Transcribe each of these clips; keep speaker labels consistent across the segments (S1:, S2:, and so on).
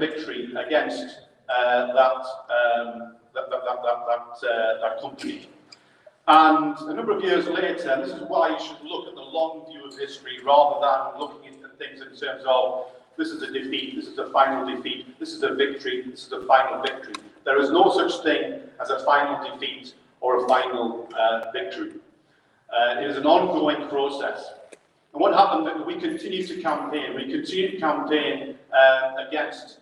S1: victory against that company. And a number of years later, and this is why you should look at the long view of history rather than looking at things in terms of this is a defeat, this is a final defeat, this is a victory, this is a final victory. There is no such thing as a final defeat or a final victory. It is an ongoing process. And what happened that we continue to campaign. We continue to campaign against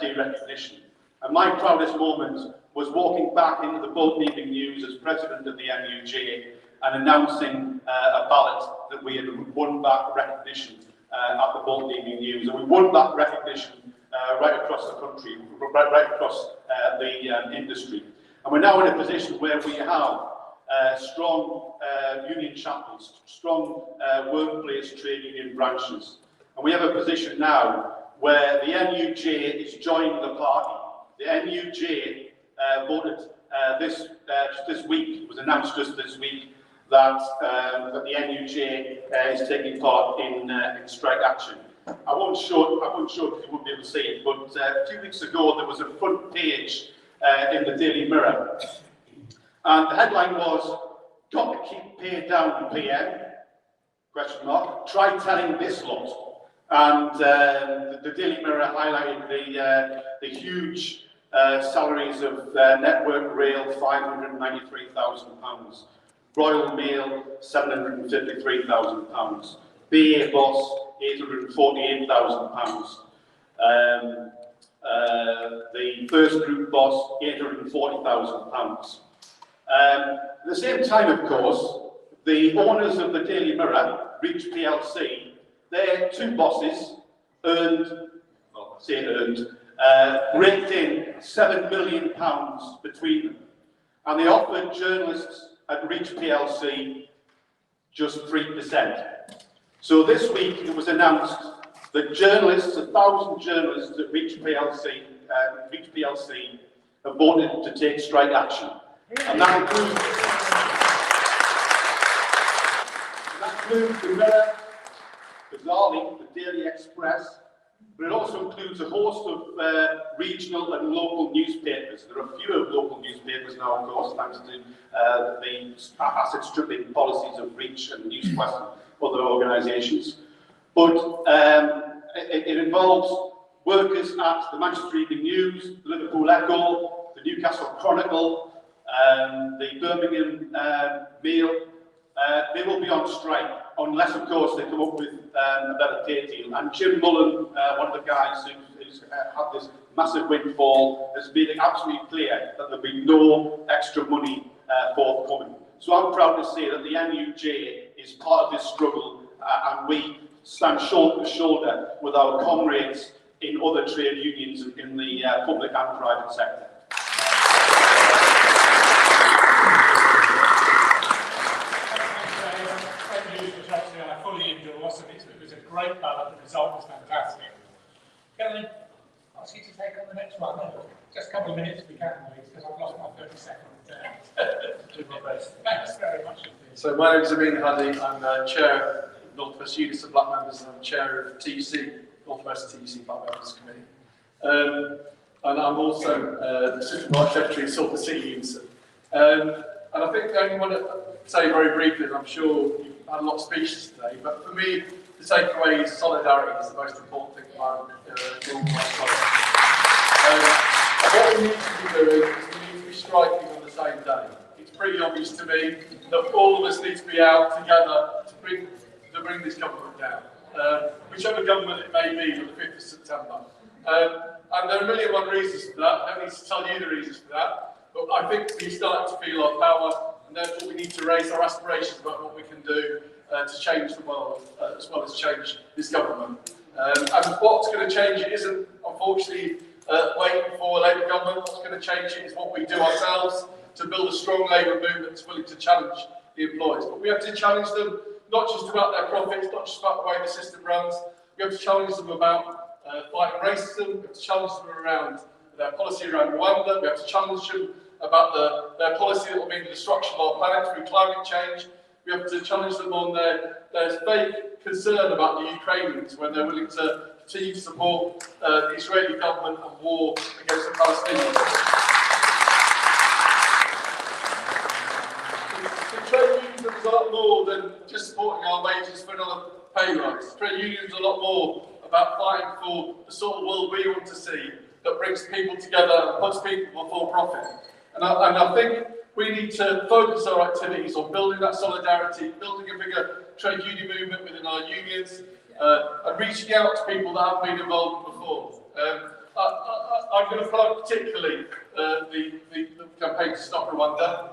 S1: derecognition. And my proudest moment was walking back into the Bolton Evening News as president of the MUJ and announcing a ballot that we had won back recognition at the Bolton Evening News. And we won back recognition right across the country, right across the industry. And we're now in a position where we have strong union chapters, strong workplace trade union branches. And we have a position now where the NUJ is joining the party. The NUJ voted just this week, it was announced just this week, that the NUJ is taking part in strike action. I won't show it because you won't be able to see it, but a few weeks ago there was a front page in the Daily Mirror. And the headline was, "Got to keep pay down, PM? Question mark. Try telling this lot." And the Daily Mirror highlighted the huge salaries of Network Rail, £593,000, Royal Mail, £753,000, BA Boss, £848,000, the First Group Boss, £840,000. At the same time, of course, the owners of the Daily Mirror, Reach PLC, their two bosses raked in £7 million between them. And they offered journalists at Reach PLC just 3%. So this week it was announced that journalists, 1,000 journalists at Reach PLC have voted to take strike action. And that includes the Mirror, bizarrely, the Daily Express, but it also includes a host of regional and local newspapers. There are fewer local newspapers now, of course, thanks to the asset stripping policies of Reach and Newsquest and other organisations. But it involves workers at the Manchester Evening News, the Liverpool Echo, the Newcastle Chronicle, the Birmingham Mail. They will be on strike unless, of course, they come up with a better pay deal. And Jim Mullen, one of the guys who's had this massive windfall, has made it absolutely clear that there'll be no extra money forthcoming. So I'm proud to say that the NUJ is part of this struggle, and we stand shoulder to shoulder with our comrades in other trade unions in the public and private sector.
S2: I fully endorse, and it was a great ballot. The result was fantastic. Can I ask you to take on the next one? No, just a couple of minutes if we can, please, because I've lost my 30 seconds. Thanks very much.
S3: So my name is Amin Hadi. I'm chair of North West Units of Black Members, and I'm chair of TUC, North West TUC Black Members Committee. And I'm also the Assistant Vice Secretary of Salford City Unison. And I think I only want to say very briefly, and I'm sure you've had a lot of speeches today, but for me, the takeaway is solidarity is the most important thing about doing my what we need to be doing is we need to be striking on the same day. It's pretty obvious to me that all of us need to be out together to bring this government down, whichever government it may be on the 5th of September. And there are a million and one reasons for that. I don't need to tell you the reasons for that, but I think we're starting to feel our power, and therefore we need to raise our aspirations about what we can do to change the world, as well as change this government. And what's going to change it isn't, unfortunately, waiting for a Labour government. What's going to change it is what we do ourselves to build a strong Labour movement that's willing to challenge the employers. But we have to challenge them not just about their profits, not just about the way the system runs. We have to challenge them about fighting racism. We have to challenge them around their policy around Rwanda. We have to challenge them about their policy that will mean the destruction of our planet through climate change. We have to challenge them on their fake concern about the Ukrainians when they're willing to continue to support the Israeli government and war against the Palestinians. The trade unions are a lot more than just supporting our wages for another pay rise. Trade unions are a lot more about fighting for the sort of world we want to see that brings people together and puts people before profit. And I think we need to focus our activities on building that solidarity, building a bigger trade union movement within our unions, and reaching out to people that haven't been involved before. I'm going to plug particularly the campaign to stop Rwanda.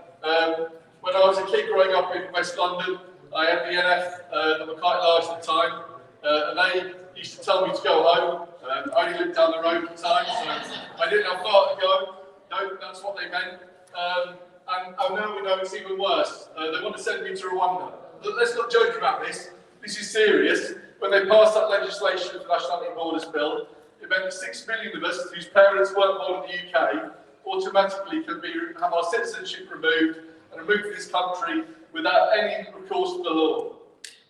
S3: When I was a kid growing up in West London, I had the NF that were quite large at the time, and they used to tell me to go home. I only lived down the road at the time, so I didn't have far to go. No, that's what they meant. And now we know it's even worse. They want to send me to Rwanda. Let's not joke about this. This is serious. When they passed that legislation for the Nationality Borders Bill, it meant that 6 million of us whose parents weren't born in the UK automatically can have our citizenship removed and removed from this country without any recourse to the law.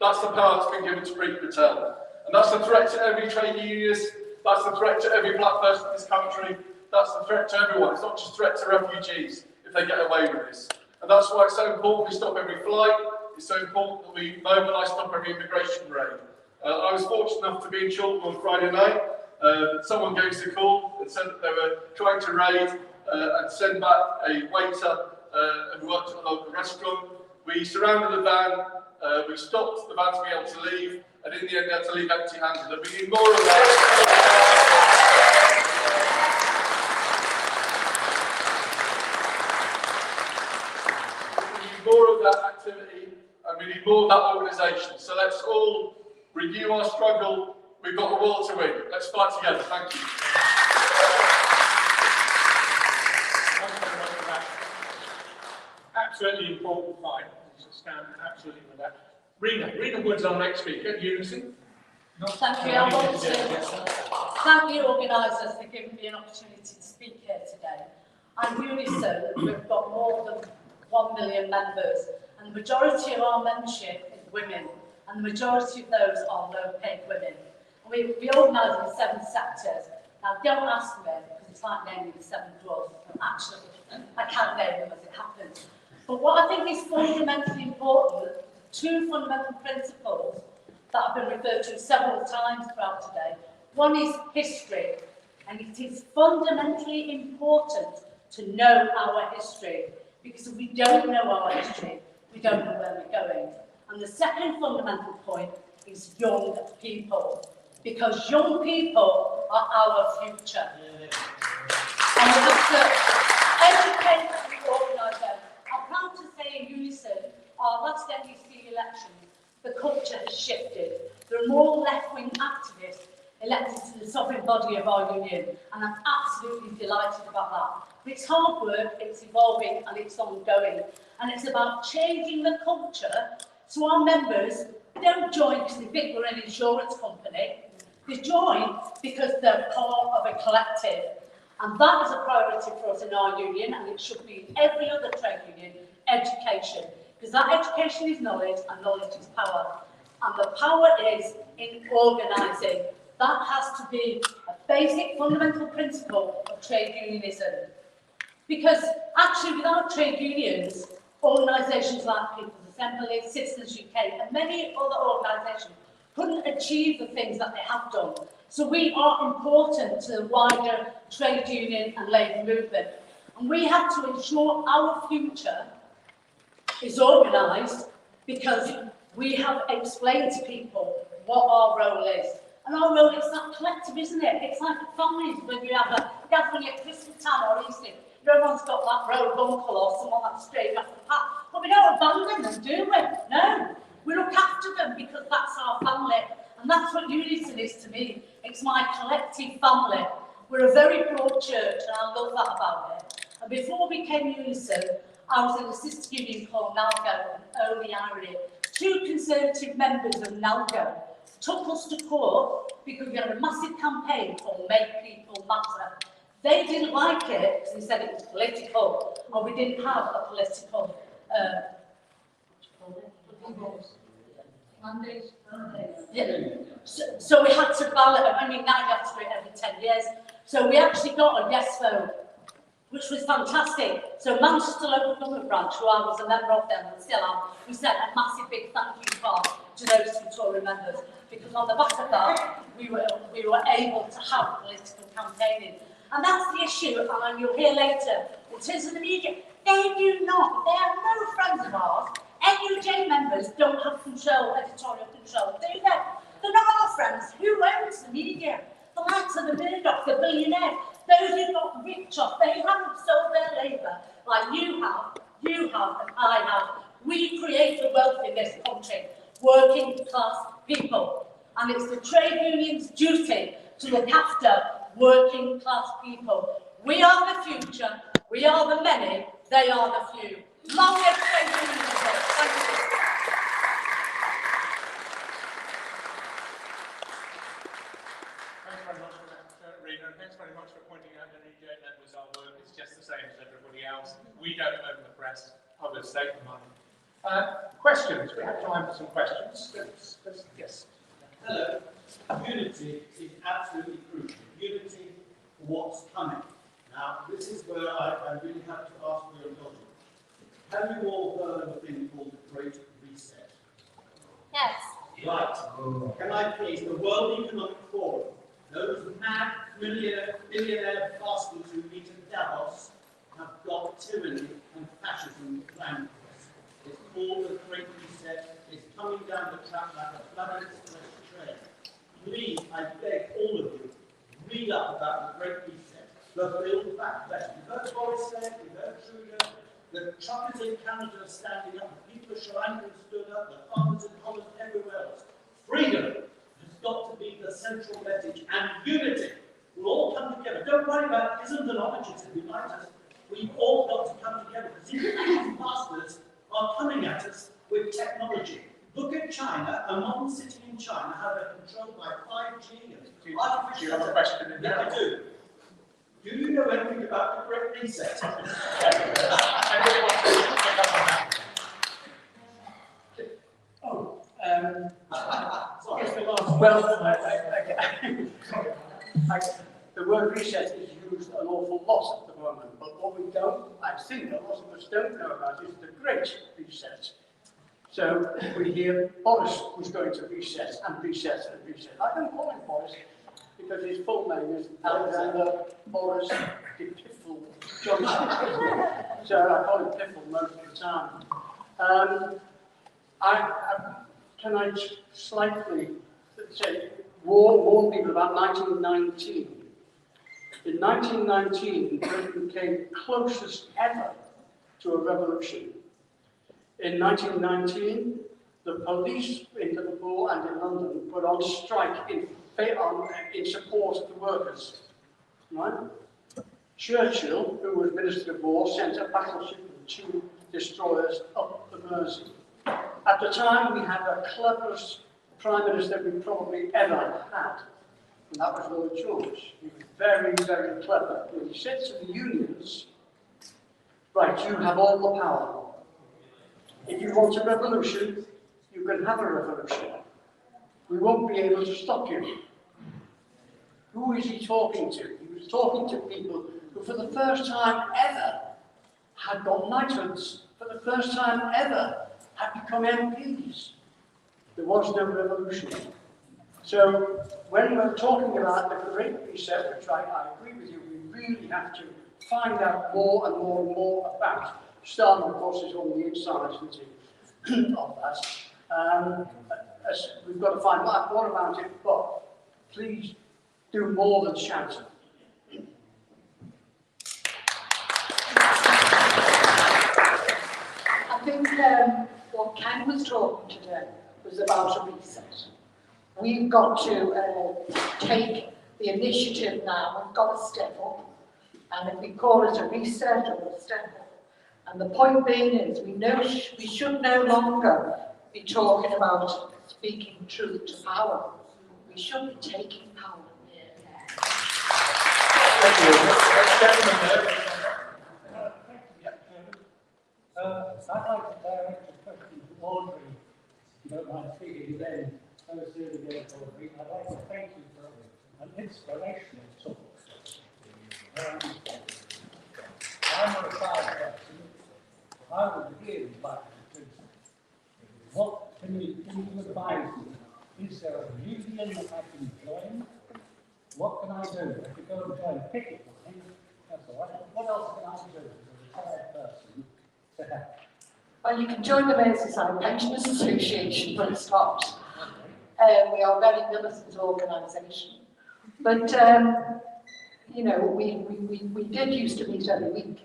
S3: That's the power that's been given to Preet Patel. And that's the threat to every trade unionist, that's the threat to every black person in this country, that's the threat to everyone. It's not just a threat to refugees if they get away with this. And that's why it's so important we stop every flight, it's so important that we mobilise, stop every immigration raid. I was fortunate enough to be in Chiltern on Friday night. Someone gave us a call and said that they were trying to raid and send back a waiter who worked at a local restaurant. We surrounded the van, we stopped the van to be able to leave, and in the end they had to leave empty-handed. And we need more of that. We need more of that activity, and we need more of that organisation. So let's all renew our struggle. We've got a war to win. Let's fight together. Thank you.
S2: Absolutely important fight. I stand absolutely with that. Rena Wood's our next speaker. Unison.
S4: Thank you. I want to thank you organisers for giving me an opportunity to speak here today. At Unison, we've got more than 1 million members, and the majority of our membership is women, and the majority of those are low-paid women. And we organise in 7 sectors. Now, don't ask me, because it's like naming the 7 dwarfs. Actually, I can't name them as it happens. But what I think is fundamentally important, 2 fundamental principles that have been referred to several times throughout today. One is history, and it is fundamentally important to know our history, because if we don't know our history, we don't know where we're going. And the second fundamental point is young people, because young people are our future. And we have to educate and organise them. I'm proud to say in Unison, our last NEC elections, the culture has shifted. There are more left-wing activists elected to the sovereign body of our union, and I'm absolutely delighted about that. But it's hard work, it's evolving, and it's ongoing. And it's about changing the culture so our members don't join because they think we're an insurance company. They join because they're part of a collective. And that is a priority for us in our union, and it should be in every other trade union, education. Because that education is knowledge, and knowledge is power. And the power is in organising. That has to be a basic fundamental principle of trade unionism. Because actually without trade unions, organisations like People's Assembly, Citizens UK, and many other organisations couldn't achieve the things that they have done. So we are important to the wider trade union and labour movement. And we have to ensure our future is organised, because we have explained to people what our role is. And our role is that collective, isn't it? It's like families when you have a gathering at Christmas time or Easter. Everyone's got that rogue uncle or someone that's straight off the path. But we don't abandon them, do we? No. We look after them because that's our family. And that's what Unison is to me. It's my collective family. We're a very broad church, and I love that about it. And before we became Unison, I was in a sister union called NALGO, and only irony. 2 Conservative members of NALGO took us to court because we had a massive campaign called Make People Matter. They didn't like it because they said it was political, or we didn't have a political mandate. Yeah. So we had to ballot, I mean, now you have to do it every 10 years. So we actually got a yes vote, which was fantastic. So Manchester Local Government Branch, who I was a member of then and still am, we sent a massive big thank you card to those two Tory members, because on the back of that, we were able to have political campaigning. And that's the issue, and you'll hear later, in terms of the media, they are no friends of ours. NUJ members don't have control, editorial control, do they? They're not our friends. Who owns the media? The likes of the Murdoch, the billionaires, those who got rich off, they haven't sold their labour like you have, and I have. We create the wealth in this country, working class people. And it's the trade union's duty to look after working class people. We are the future, we are the many, they are the few. Long live trade unionism. Thank you.
S2: Thanks very much for that, Rena, and thanks very much for pointing out that NUJ members our work. It's just the same as everybody else. We don't own the press, others take the money. Questions? We have time for some questions. Yes.
S5: Hello. Unity is absolutely crucial. Unity for what's coming. Now, this is where I really have to ask for your logic. Have you all heard of a thing called the Great Reset?
S4: Yes.
S5: Right. Can I please, the World Economic Forum, those mad billionaire bastards who meet in Davos have got tyranny and fascism planned for us. It's called the Great Reset. It's coming down the track like a flood express train. Please, I beg all of you, read up about the Great Reset. The Build Back Better. You've heard Boris say it, you've heard Trudeau. The truckers in Canada are standing up, the people of Sri Lanka have stood up, the farmers in Holland, everywhere else. Freedom has got to be the central message, and unity will all come together. Don't worry about isms and origins that unite us. We've all got to come together, because these bastards are coming at us with technology. Look at China, a modern city in China, how they're controlled by 5G and artificial.
S2: Do you have a question in there?
S5: Yeah, I do. Do you know anything about the Great Reset?
S2: Anybody want to pick up on that?
S6: Oh,
S5: Sorry.
S6: it's the last. Well, the word reset is used an awful lot at the moment, but what we don't, I think a lot of us don't know about is the Great Reset. So we hear Boris was going to reset and reset and reset. I don't call him Boris because his full name is Alexander Boris de Piffle Johnson. So I call him Piffle most of the time. Can I slightly say, warn people about 1919? In 1919, Britain came closest ever to a revolution. In 1919, the police in Liverpool and in London put on strike in support of the workers. Right? Churchill, who was Minister of War, sent a battleship and 2 destroyers up the Mersey. At the time, we had the cleverest Prime Minister we probably ever had, and that was Lloyd George. He was very, very clever. When he said to the unions, right, you have all the power. If you want a revolution, you can have a revolution. We won't be able to stop you. Who is he talking to? He was talking to people who for the first time ever had got knighthoods, for the first time ever had become MPs. There was no revolution. So when we're talking about the Great Reset, which I agree with you, we really have to find out more and more and more about. Starting, of course, is on the inside of that. We've got to find out more about it, but please do more than shout.
S7: I think what Ken was talking today was about a reset. We've got to take the initiative now. We've got to step up. And if we call it a reset or a step up, and the point being is we should no longer be talking about speaking truth to power. We should be taking power.
S6: I'd like to direct a question to Audrey, if you don't mind feeding it in.
S8: I'd like to thank you for an inspirational talk. I'm a retired person. I would really like to do what can you advise me? Is there a union I can join? What can I do? I could go and join a picket line. That's all right. What else can I do as a retired person to help?
S7: Well, you can join the Merseyside Pensioners Association for a start. We are a very militant organisation. But, you know, we did used to meet every week.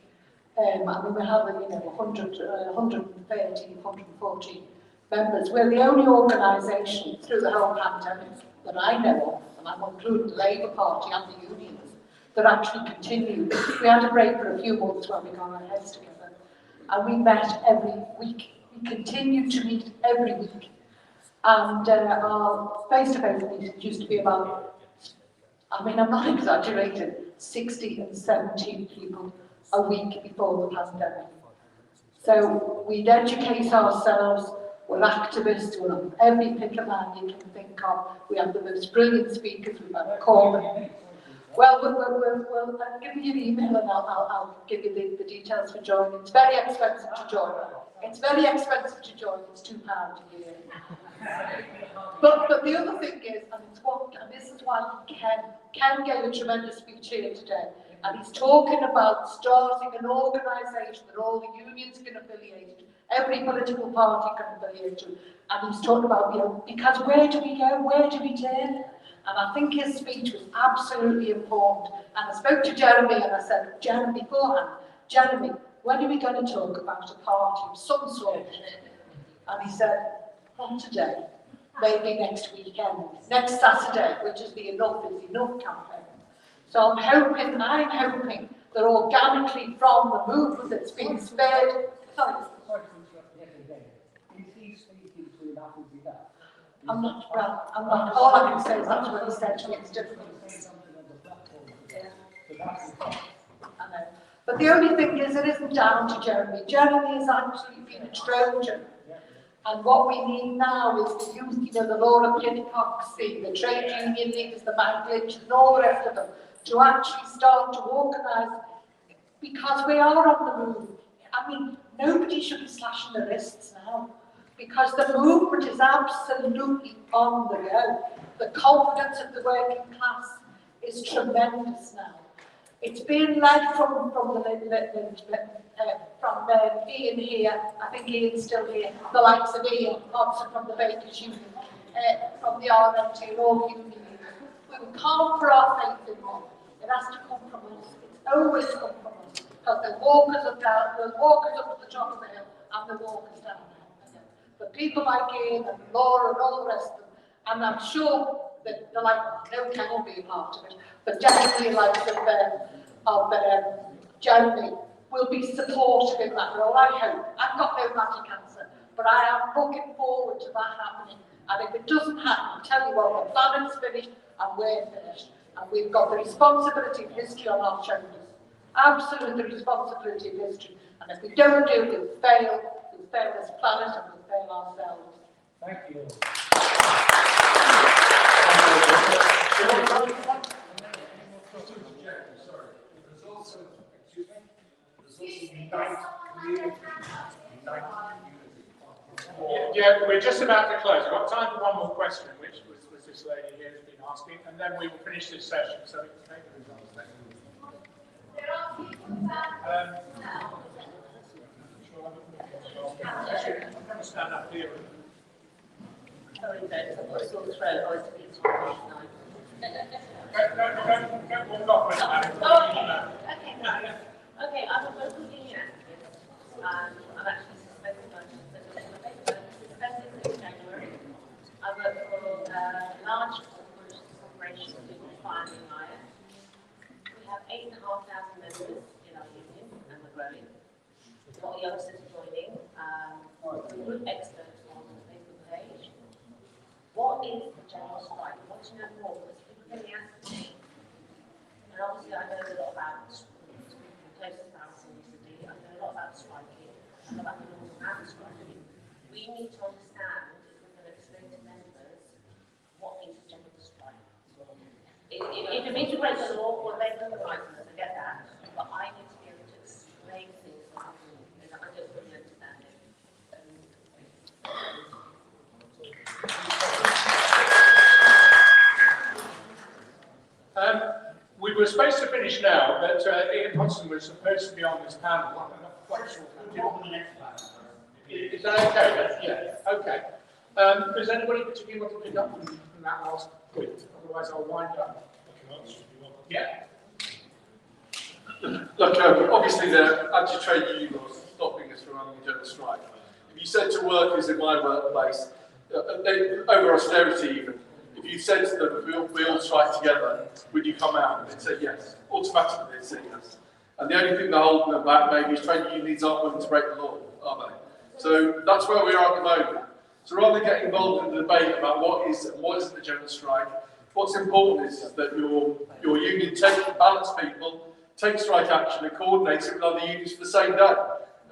S7: I mean, we have, 130, 140 members. We're the only organisation through the whole pandemic that I know of, and I'm including the Labour Party and the unions, that actually continued. We had a break for a few months when we got our heads together, and we met every week. We continue to meet every week. And our face-to-face meetings used to be about, I mean, I'm not exaggerating, 60 and 70 people a week before the pandemic. So we'd educate ourselves, we're activists, we're on every picket line you can think of. We have the most brilliant speakers, we've had Corbyn. Well, I'll give you the email and I'll give you the details for joining. It's very expensive to join. It's very expensive to join, it's £2 a year. But the other thing is, and this is why Ken gave a tremendous speech here today, and he's talking about starting an organisation that all the unions can affiliate to, every political party can affiliate to, and he's talking about, because where do we go, where do we turn? And I think his speech was absolutely important. And I spoke to Jeremy and I said, Jeremy, beforehand, Jeremy, when are we going to talk about a party of some sort? And he said, not today, maybe next weekend, next Saturday, which is the Enough is Enough campaign. So I'm hoping that organically from the movement that's been spared, sorry
S8: to interrupt yet again. Is he speaking to enough is enough?
S7: I'm not, all I can say is that's what he said to me, it's difficult. Yeah. I know. But the only thing is, it isn't down to Jeremy. Jeremy has actually been a Trojan. And what we need now is the youth, the Laura Pidcock's, the trade union leaders, the bank glitches, and all the rest of them, to actually start to organise, because we are on the move. I mean, nobody should be slashing their wrists now, because the movement is absolutely on the go. The confidence of the working class is tremendous now. It's being led from Ian here, I think Ian's still here, the likes of Ian Hobson from the Bakers Union, from the RMT, and all union leaders. We can't put our faith in one. It has to come from us. It's always come from us. Because the walkers are down, the walkers up to the top of the hill, and the walkers down there. But people like Ian and Laura and all the rest of them, and I'm sure that they're like, no, Ken will be a part of it, but definitely like of Jeremy will be supportive in that role, I hope. I've got no magic answer, but I am looking forward to that happening. And if it doesn't happen, I'll tell you what, the planet's finished and we're finished. And we've got the responsibility of history on our shoulders. Absolutely the responsibility of history. And if we don't do it, we'll fail as a planet and we'll fail ourselves.
S8: Thank you.
S2: Yeah, we're just about to close. I've got time for one more question, which was this lady here has been asking, and then we will finish this session so we can take the results. I'm going to stand up here.
S4: Sorry, Dave, I've got a sore throat. I was speaking to
S2: Don't walk off with that.
S9: Okay, I'm a local union activist. I'm actually suspended in January. I work for a large corporation in Fire and Iron. We have 8,500 members in our union, and we're growing. We've got youngsters joining. We're experts on the Facebook page. What is the general strike? I want to know more, because people really ask me. And obviously I know a lot about closest house recently, I know a lot about striking, I know about the laws around striking. We need to understand, if we're going to explain to members, for me to break the law or break the rights, I get that, but I need to be able to explain things that I don't really understand it.
S2: We were supposed to finish now, but Ian Hodson was supposed to be on this panel. I'm not quite sure. Is that okay? Yeah, okay. Does anybody particularly want to pick up from that last point? Otherwise, I'll wind up. Yeah.
S3: Look, obviously the anti-trade union laws stopping us from having a general strike. If you said to workers in my workplace, over austerity even, if you said to them, we all strike together, would you come out? They'd say yes. Automatically they'd say yes. And the only thing they're holding them back maybe is trade unions aren't willing to break the law, are they? So that's where we are at the moment. So rather than getting involved in the debate about what is and what isn't a general strike, what's important is that your union balance people, take strike action and coordinate it with other unions for the same day.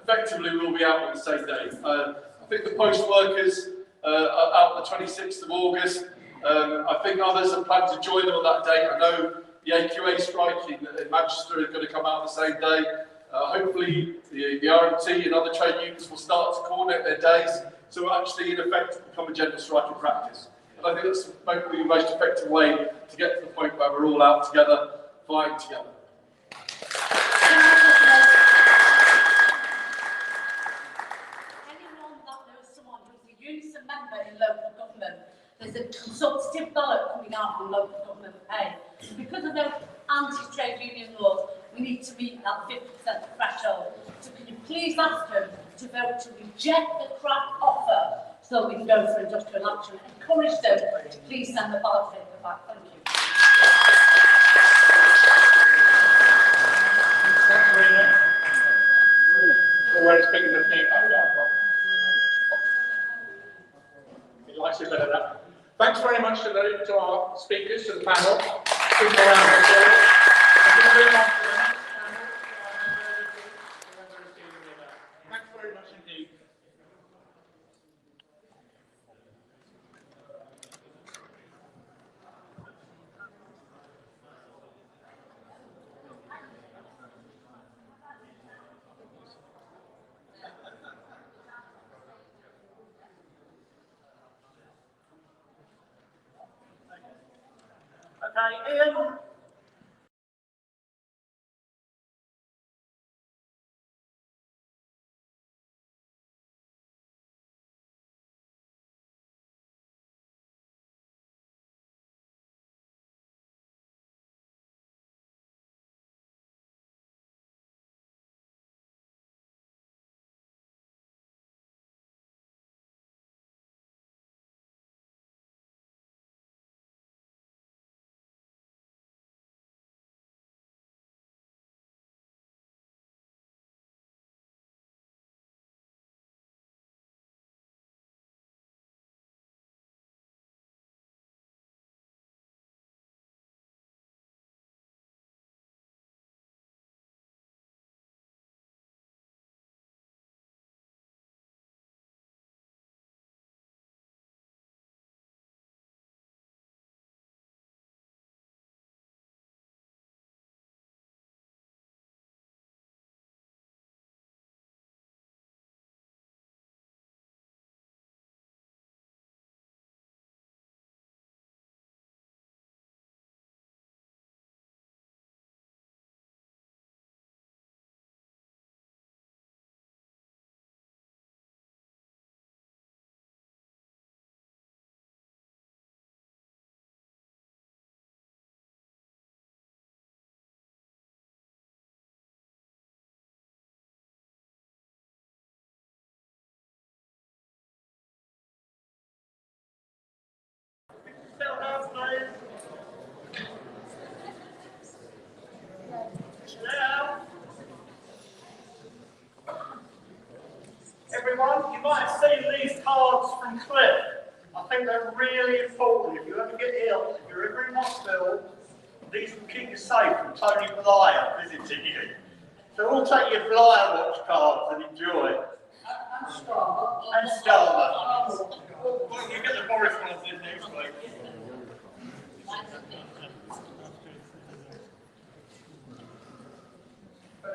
S3: Effectively, we'll be out on the same day. I think the post workers are out on the 26th of August. I think others have planned to join them on that date. I know the AQA strike in Manchester is going to come out on the same day. Hopefully, the RMT and other trade unions will start to coordinate their days, so we'll actually, in effect, become a general strike in practice. And I think that's hopefully the most effective way to get to the point where we're all out together, fighting together.
S4: Anyone that knows someone who's a unison member in local government, there's a consultative ballot coming out on local government pay. Because of those anti-trade union laws, we need to meet that 50% threshold. So can you please ask them to vote to reject the craft offer so we can go for industrial action? Encourage them to please send the ballot paper back. Thank you.
S2: Where is picking the feedback from? He likes it better that. Thanks very much to our speakers, to the panel. Give them a round of applause. I'm going to move on to the next panel. Thanks very much indeed. Okay, Ian.
S5: Everyone, you might have seen these cards from Cliff. I think they're really important. If you ever get ill, if you're ever in hospital, these will keep you safe from Tony Blair visiting you. So all take your Blair watch cards and enjoy. And Starbucks. Well, you get the Boris ones in next week. Yeah,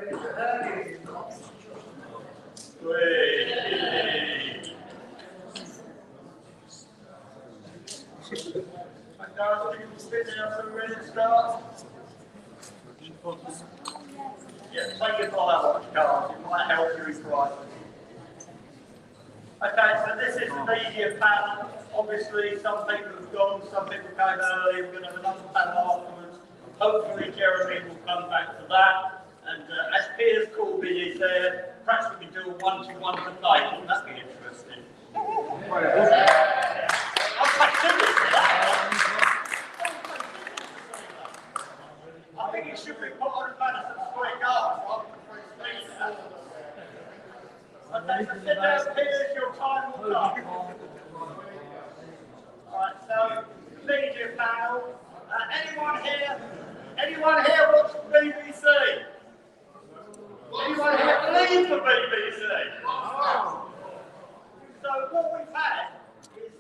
S5: take your file watch cards, it might help you in private. Okay, so this is the media panel. Obviously, some people have gone, some people came early. We're going to have another panel afterwards. Hopefully, Jeremy will come back for that. And as Piers Corbyn is there, perhaps we can do a one-to-one debate. Wouldn't that be interesting? I'll take two for that. I think it should be put on a Madison Square Garden rather than free speech. Okay, so sit down, Piers, your time will come. Alright, so, media panel. Anyone here watch the BBC? Anyone here believe the BBC? So what we've had is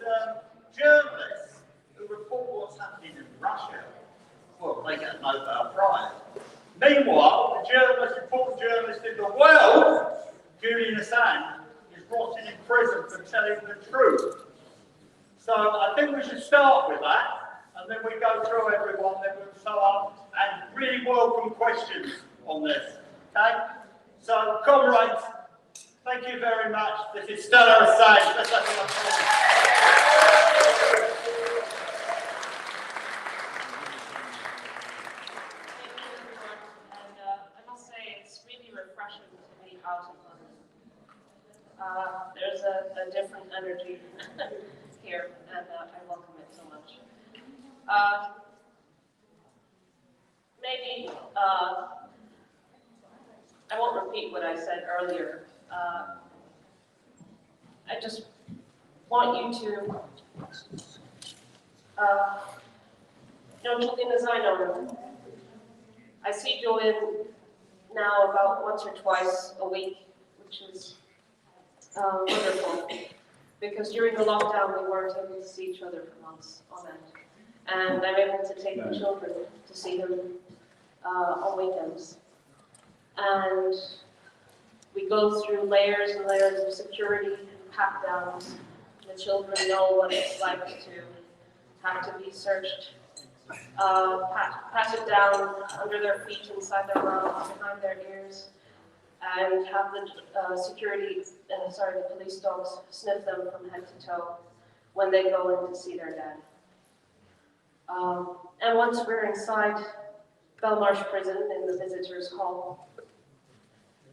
S5: journalists who report what's happening in Russia. Well, they get a Nobel Prize. Meanwhile, the important journalist in the world, Julian Assange, is rotting in prison for telling the truth. So I think we should start with that, and then we go through everyone, then we'll so on, and really welcome questions on this. Okay? So, comrades, thank you very much. This is Stella Assange. Let's have a
S9: I must say it's really refreshing to be out of London. There's a different energy here, and I welcome it so much. Maybe I won't repeat what I said earlier. I just want you to, Julian, as I know him, I see Julian now about once or twice a week, which is wonderful, because during the lockdown we weren't able to see each other for months on end, and I'm able to take the children to see them on weekends, and we go through layers and layers of security and pat-downs. The children know what it's like to have to be searched, patted down under their feet, inside their mouths, behind their ears, and have the the police dogs sniff them from head to toe when they go in to see their dad. And once we're inside Belmarsh prison in the visitors' hall,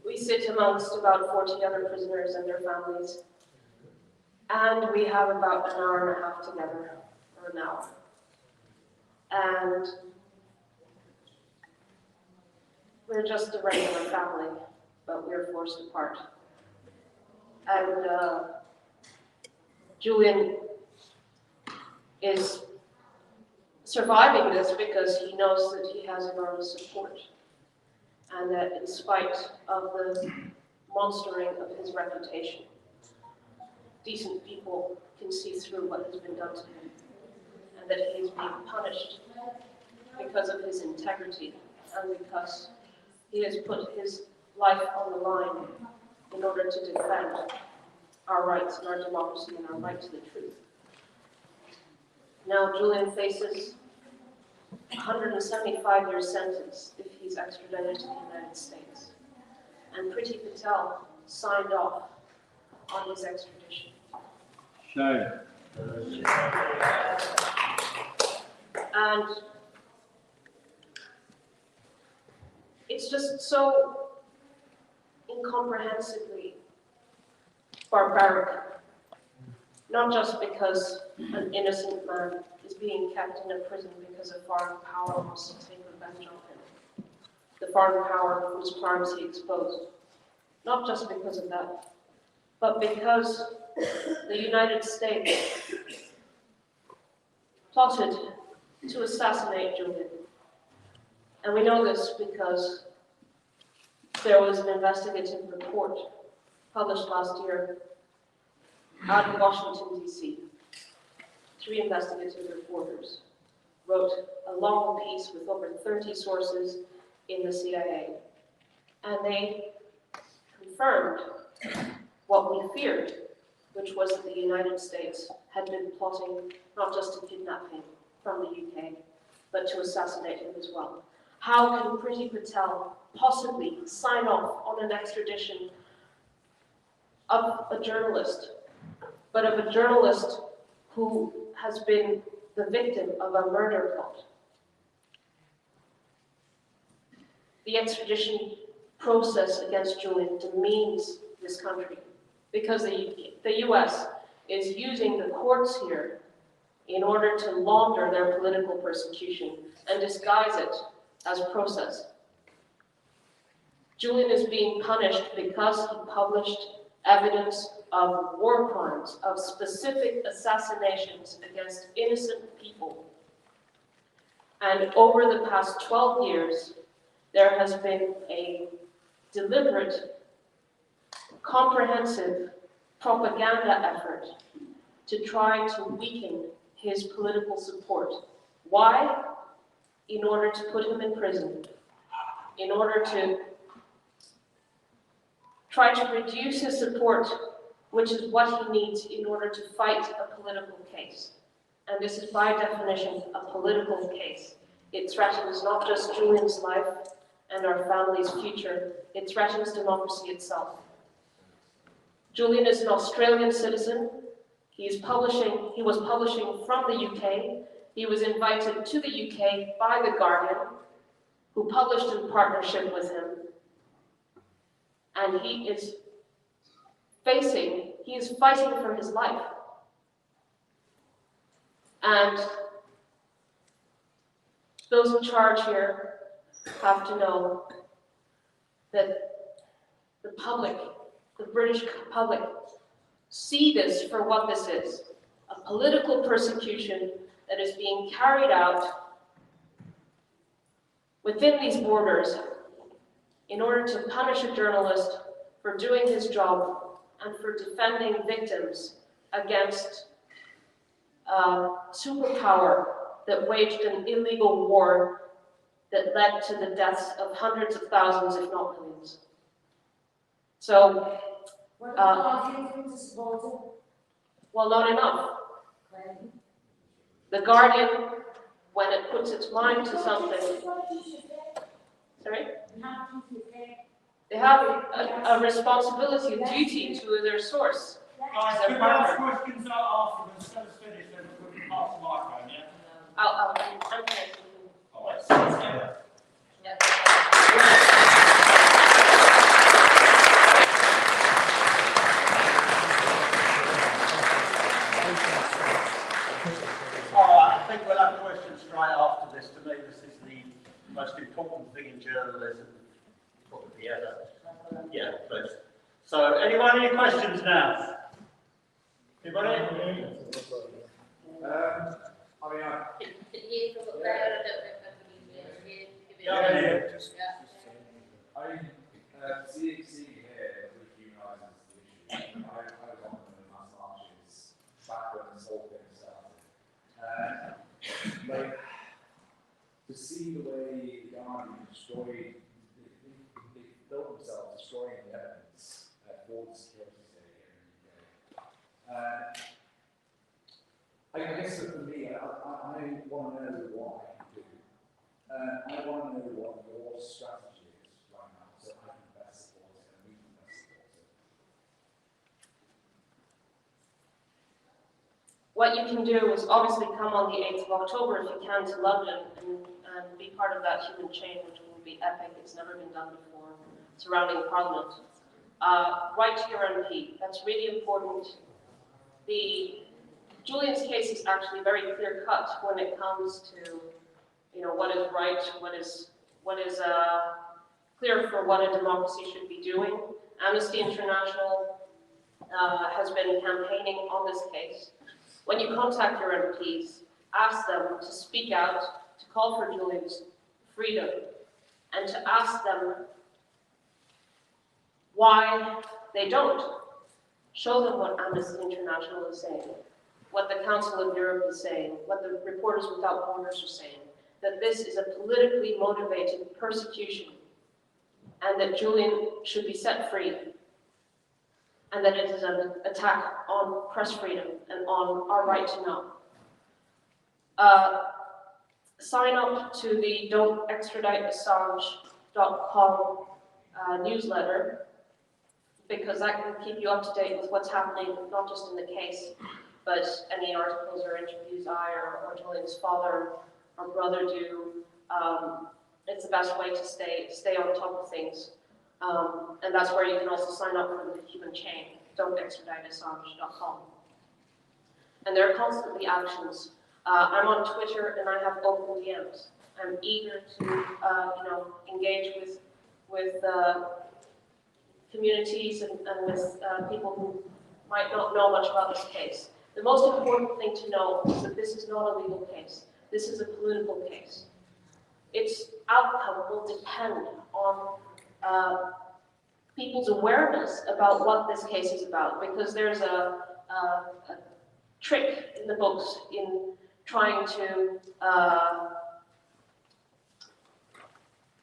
S9: we sit amongst about 40 other prisoners and their families, and we have about an hour and a half together, or an hour. And we're just a regular family, but we're forced apart. And Julian is surviving this because he knows that he has enormous support, and that in spite of the monstering of his reputation, decent people can see through what has been done to him, and that he is being punished because of his integrity and because he has put his life on the line in order to defend our rights and our democracy and our right to the truth. Now, Julian faces a 175-year sentence if he's extradited to the United States. And Priti Patel signed off on his extradition.
S8: Shame.
S9: And it's just so incomprehensibly barbaric. Not just because an innocent man is being kept in a prison because a foreign power wants to take revenge on him. The foreign power whose crimes he exposed. Not just because of that, but because the United States plotted to assassinate Julian. And we know this because there was an investigative report published last year out of Washington, D.C. 3 investigative reporters wrote a long piece with over 30 sources in the CIA, And they confirmed what we feared, which was that the United States had been plotting not just to kidnap him from the UK, but to assassinate him as well. How can Priti Patel possibly sign off on an extradition of a journalist, but of a journalist who has been the victim of a murder plot? The extradition process against Julian demeans this country because the US is using the courts here in order to launder their political persecution and disguise it as process. Julian is being punished because he published evidence of war crimes, of specific assassinations against innocent people. And over the past 12 years, there has been a deliberate, comprehensive propaganda effort to try to weaken his political support. Why? In order to put him in prison, in order to try to reduce his support, which is what he needs in order to fight a political case. And this is by definition a political case. It threatens not just Julian's life and our family's future, it threatens democracy itself. Julian is an Australian citizen. He was publishing from the UK. He was invited to the UK by The Guardian, who published in partnership with him. And he is fighting for his life. And those in charge here have to know that the public, the British public, see this for what this is, a political persecution that is being carried out within these borders in order to punish a journalist for doing his job and for defending victims against a superpower that waged an illegal war that led to the deaths of hundreds of thousands, if not millions. So, well, not enough. The Guardian, when it puts its mind to something, sorry? They have a responsibility, a duty to their source.
S2: Guys,
S9: Their
S2: can we ask
S9: partner.
S2: questions afterwards? Let us finish, then we can pass the microphone, yeah?
S9: Okay.
S2: All right, so let's get it.
S5: I think we'll have questions straight after this. To me, this is the most important thing in journalism, probably ever. Yeah, please. So, anyone, any questions now? Anybody?
S10: CXC here recognises the issue. I was on the mass marches back when this whole thing started. Like, to see the way the Guardian destroyed, they built themselves destroying the evidence for the security state here in the UK. I guess that for me, I want to know what I can do. I want to know what your strategy is right now, so I can best support it and we can best support it.
S9: What you can do is obviously come on the 8th of October if you can to London and be part of that human chain, which will be epic. It's never been done before, surrounding Parliament. Write to your MP. That's really important. Julian's case is actually very clear-cut when it comes to, what is right, what is clear for what a democracy should be doing. Amnesty International has been campaigning on this case. When you contact your MPs, ask them to speak out, to call for Julian's freedom, and to ask them why they don't. Show them what Amnesty International is saying, what the Council of Europe is saying, what the Reporters Without Borders are saying, that this is a politically motivated persecution and that Julian should be set free, and that it is an attack on press freedom and on our right to know. Sign up to the don'textraditeassange.com newsletter, because that can keep you up to date with what's happening, not just in the case, but any articles or interviews I or Julian's father or brother do. It's the best way to stay on top of things. And that's where you can also sign up for the human chain, don'textraditeassange.com. And there are constantly actions. I'm on Twitter and I have open DMs. I'm eager to engage with communities and with people who might not know much about this case. The most important thing to know is that this is not a legal case. This is a political case. Its outcome will depend on people's awareness about what this case is about, because there's a trick in the books in trying to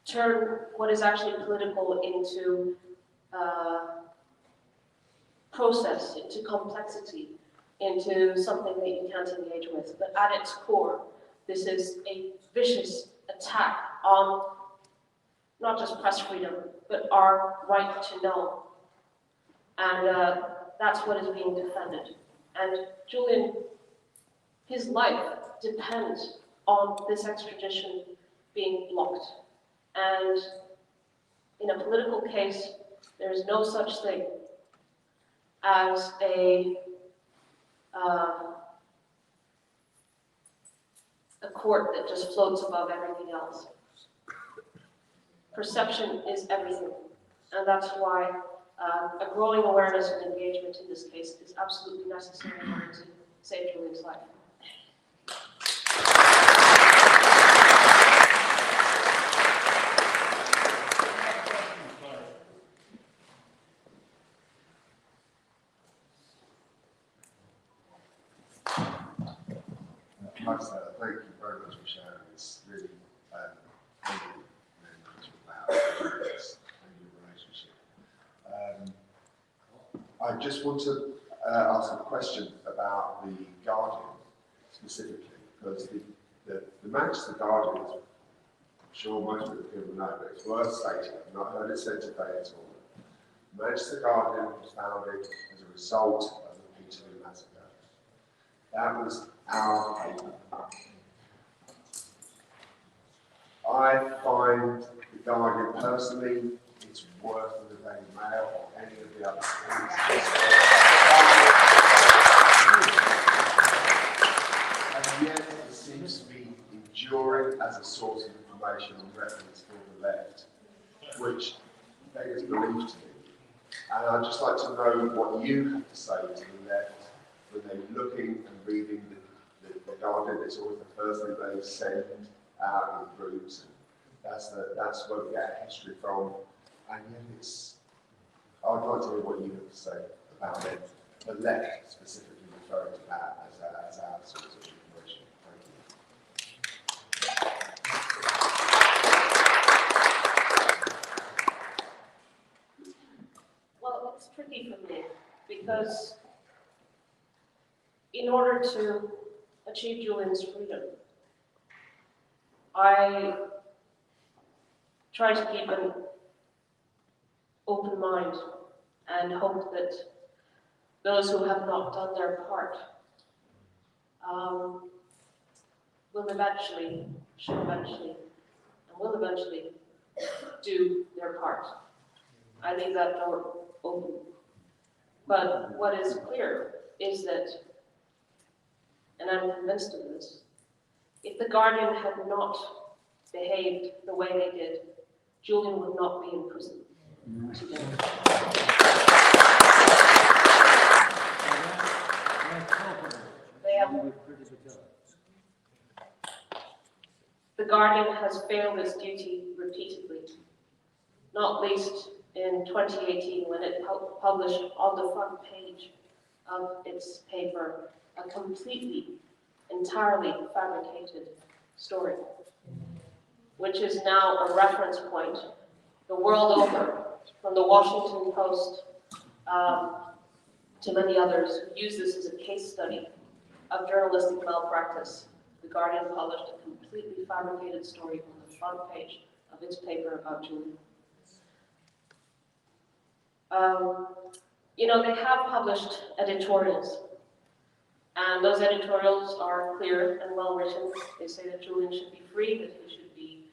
S9: turn what is actually political into process, into complexity, into something that you can't engage with. But at its core, this is a vicious attack on not just press freedom, but our right to know. And that's what is being defended. And Julian, his life depends on this extradition being blocked. And in a political case, there is no such thing as a court that just floats above everything else. Perception is everything, and that's why a growing awareness and engagement in this case is absolutely necessary in order to save Julian's life.
S11: Thank you very much for sharing this really moving memories about this and your relationship. I just want to ask a question about the Guardian specifically, because the Manchester Guardian, I'm sure most people know, but it's worth stating. I've not heard it said today at all. Manchester Guardian was founded as a result of the Peterloo massacre. That was our paper. I find the Guardian personally, it's worse than the Daily Mail or any of the others. And yet it seems to be enduring as a source of information and reference for the left, which beggars belief to me. And I'd just like to know what you have to say to the left when they're looking and reading the Guardian. It's always the first thing they send out in groups. And that's where we get our history from. And yet I'd like to hear what you have to say about it. The left specifically referring to that as our source of information. Thank you.
S9: Well, it's tricky for me, because in order to achieve Julian's freedom, I try to keep an open mind and hope that those who have not done their part should eventually do their part. I leave that door open. But what is clear is that, and I'm convinced of this, if the Guardian had not behaved the way they did, Julian would not be in prison today. The Guardian has failed its duty repeatedly, not least in 2018 when it published on the front page of its paper a entirely fabricated story, which is now a reference point the world over, from the Washington Post to many others, who use this as a case study of journalistic malpractice. The Guardian published a completely fabricated story on the front page of its paper about Julian. You know, they have published editorials, and those editorials are clear and well written. They say that Julian should be free, that he should be,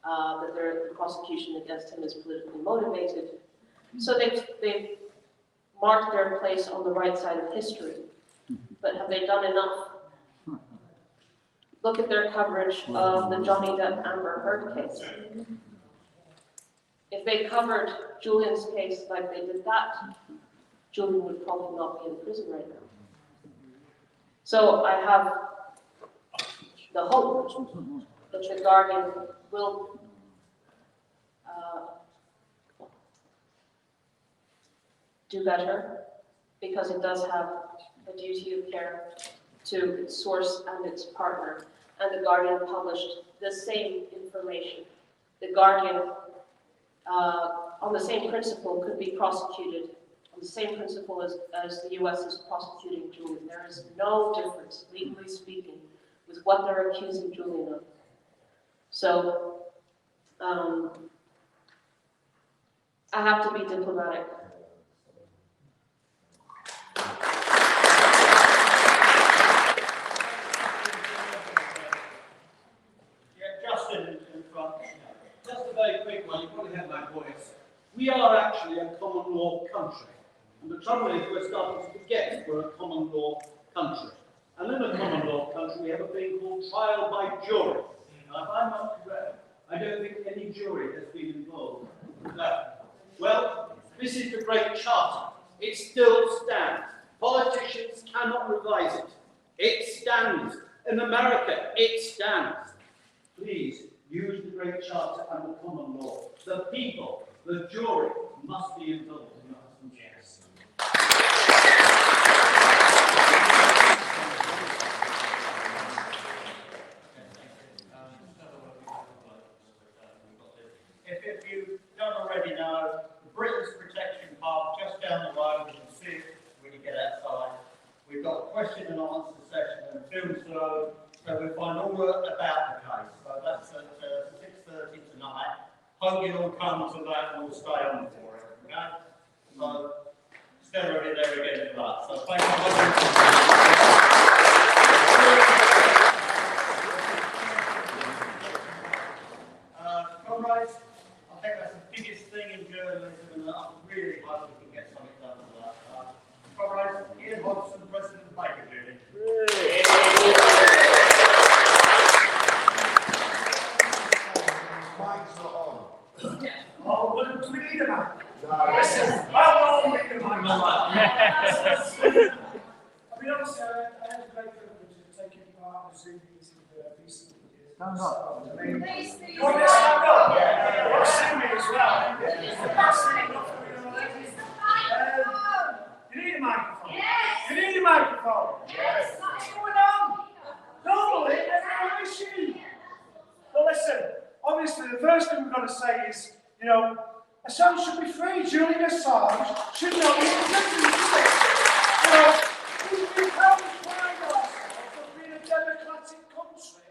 S9: that the prosecution against him is politically motivated. So they've marked their place on the right side of history. But have they done enough? Look at their coverage of the Johnny Depp Amber Heard case. If they covered Julian's case like they did that, Julian would probably not be in prison right now. So I have the hope that the Guardian will do better, because it does have a duty of care to its source and its partner. And the Guardian published the same information. The Guardian, on the same principle, could be prosecuted on the same principle as the US is prosecuting Julian. There is no difference, legally speaking, with what they're accusing Julian of. So, I have to be diplomatic.
S5: In front. Just a very quick one, you probably heard my voice. We are actually a common law country. And the trouble is we're starting to forget we're a common law country. And in a common law country we have a thing called trial by jury. Now if I'm not correct, I don't think any jury has been involved with that. Well, this is the Great Charter. It still stands. Politicians cannot revise it. It stands. In America, it stands. Please use the Great Charter and the common law. The people, the jury, must be involved in your husband's case.
S12: If you don't already know, the Britain's Protection Park just down the road, you can see it when you get outside. We've got a question and answer session and film show, so we'll find all about the case. So that's at 6:30 tonight. Hope you'll all come to that and we'll stay on for it. Okay? So stand ready there again for that. So thank you. Comrades, I think that's the biggest thing in journalism, and I really hope we can get something done with that. Comrades, Ian Hodgson, President of Baker Jury.
S11: Mike's not on.
S12: Oh, well, do we need a man?
S11: No.
S12: Listen, how long we can I mean, obviously, I had a great privilege of taking part in the Zoom meeting of recent years. Stand up. I mean, you want me to stand up? Yeah. You've seen me as well. You need a microphone. Yes. You need a microphone. Yes. What's going on? Normally, everyone is you. But listen, obviously, the first thing we've got to say is, you know, Assange should be free. Julian Assange should not be in prison. You know, we can't pride ourselves on being a democratic country,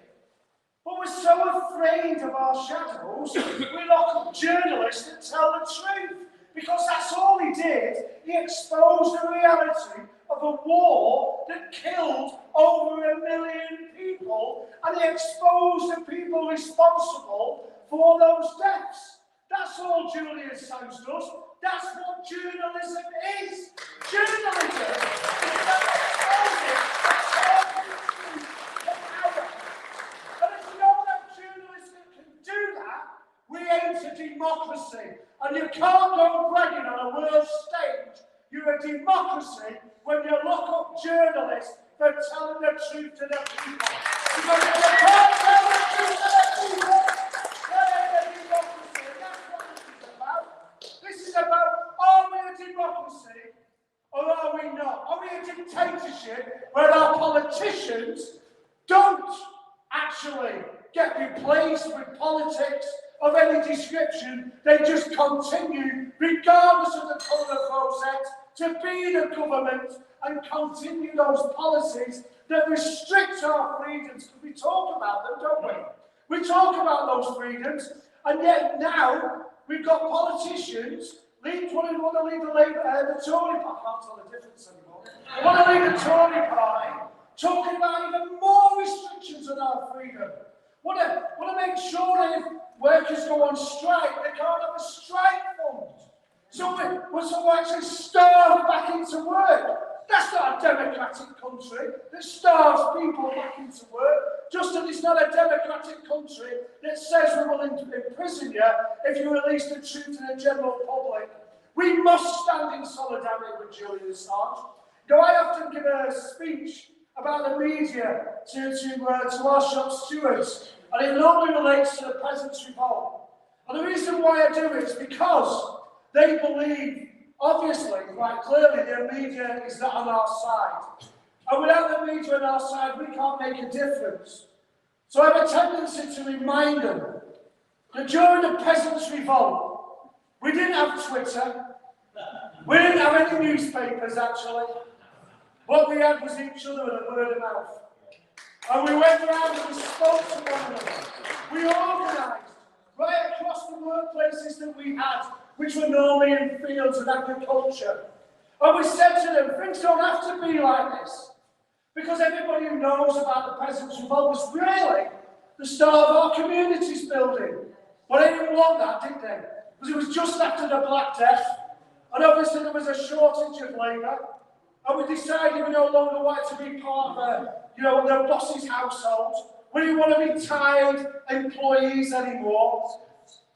S12: but we're so afraid of our shadows, we lock up journalists that tell the truth. Because that's all he did. He exposed the reality of a war that killed over 1 million people, and he exposed the people responsible for those deaths. That's all Julian Assange does. That's what journalism is. Journalism is about exposing the power. And if you don't have journalists that can do that, we ain't a democracy. And you can't go bragging on a world stage. You're a democracy when you lock up journalists for telling the truth to the people. Because if you can't tell the truth to the people, then ain't a democracy. And that's what this is about. This is about, are we a democracy or are we not? Are we a dictatorship where our politicians don't actually get replaced with politics of any any description, they just continue, regardless of the colour of rosette, to be the government and continue those policies that restrict our freedoms. Because we talk about them, don't we? We talk about those freedoms, and yet now we've got politicians, want to lead the Tory party, I can't tell the difference anymore, they want to lead the Tory party, talking about even more restrictions on our freedom. Want to make sure that if workers go on strike, they can't have a strike fund. So we're actually starved back into work. That's not a democratic country that starves people back into work. Just as it's not a democratic country that says we're willing to imprison you if you release the truth to the general public. We must stand in solidarity with Julian Assange. Now, I often give a speech about the media to our shop stewards, and it normally relates to the Peasants' Revolt. And the reason why I do it is because they believe, obviously, quite clearly, their media is not on our side. And without the media on our side, we can't make a difference. So I have a tendency to remind them that during the Peasants' Revolt, we didn't have Twitter, we didn't have any newspapers actually. What we had was each other and a word of mouth. And we went around and we spoke to one another. We organised right across the workplaces that we had, which were normally in fields and agriculture. And we said to them, things don't have to be like this. Because everybody who knows about the Peasants' Revolt was really the start of our communities building. But they didn't want that, did they? Because it was just after the Black Death. And obviously there was a shortage of labour. And we decided we no longer wanted to be part of the boss's household. We didn't want to be tied employees anymore.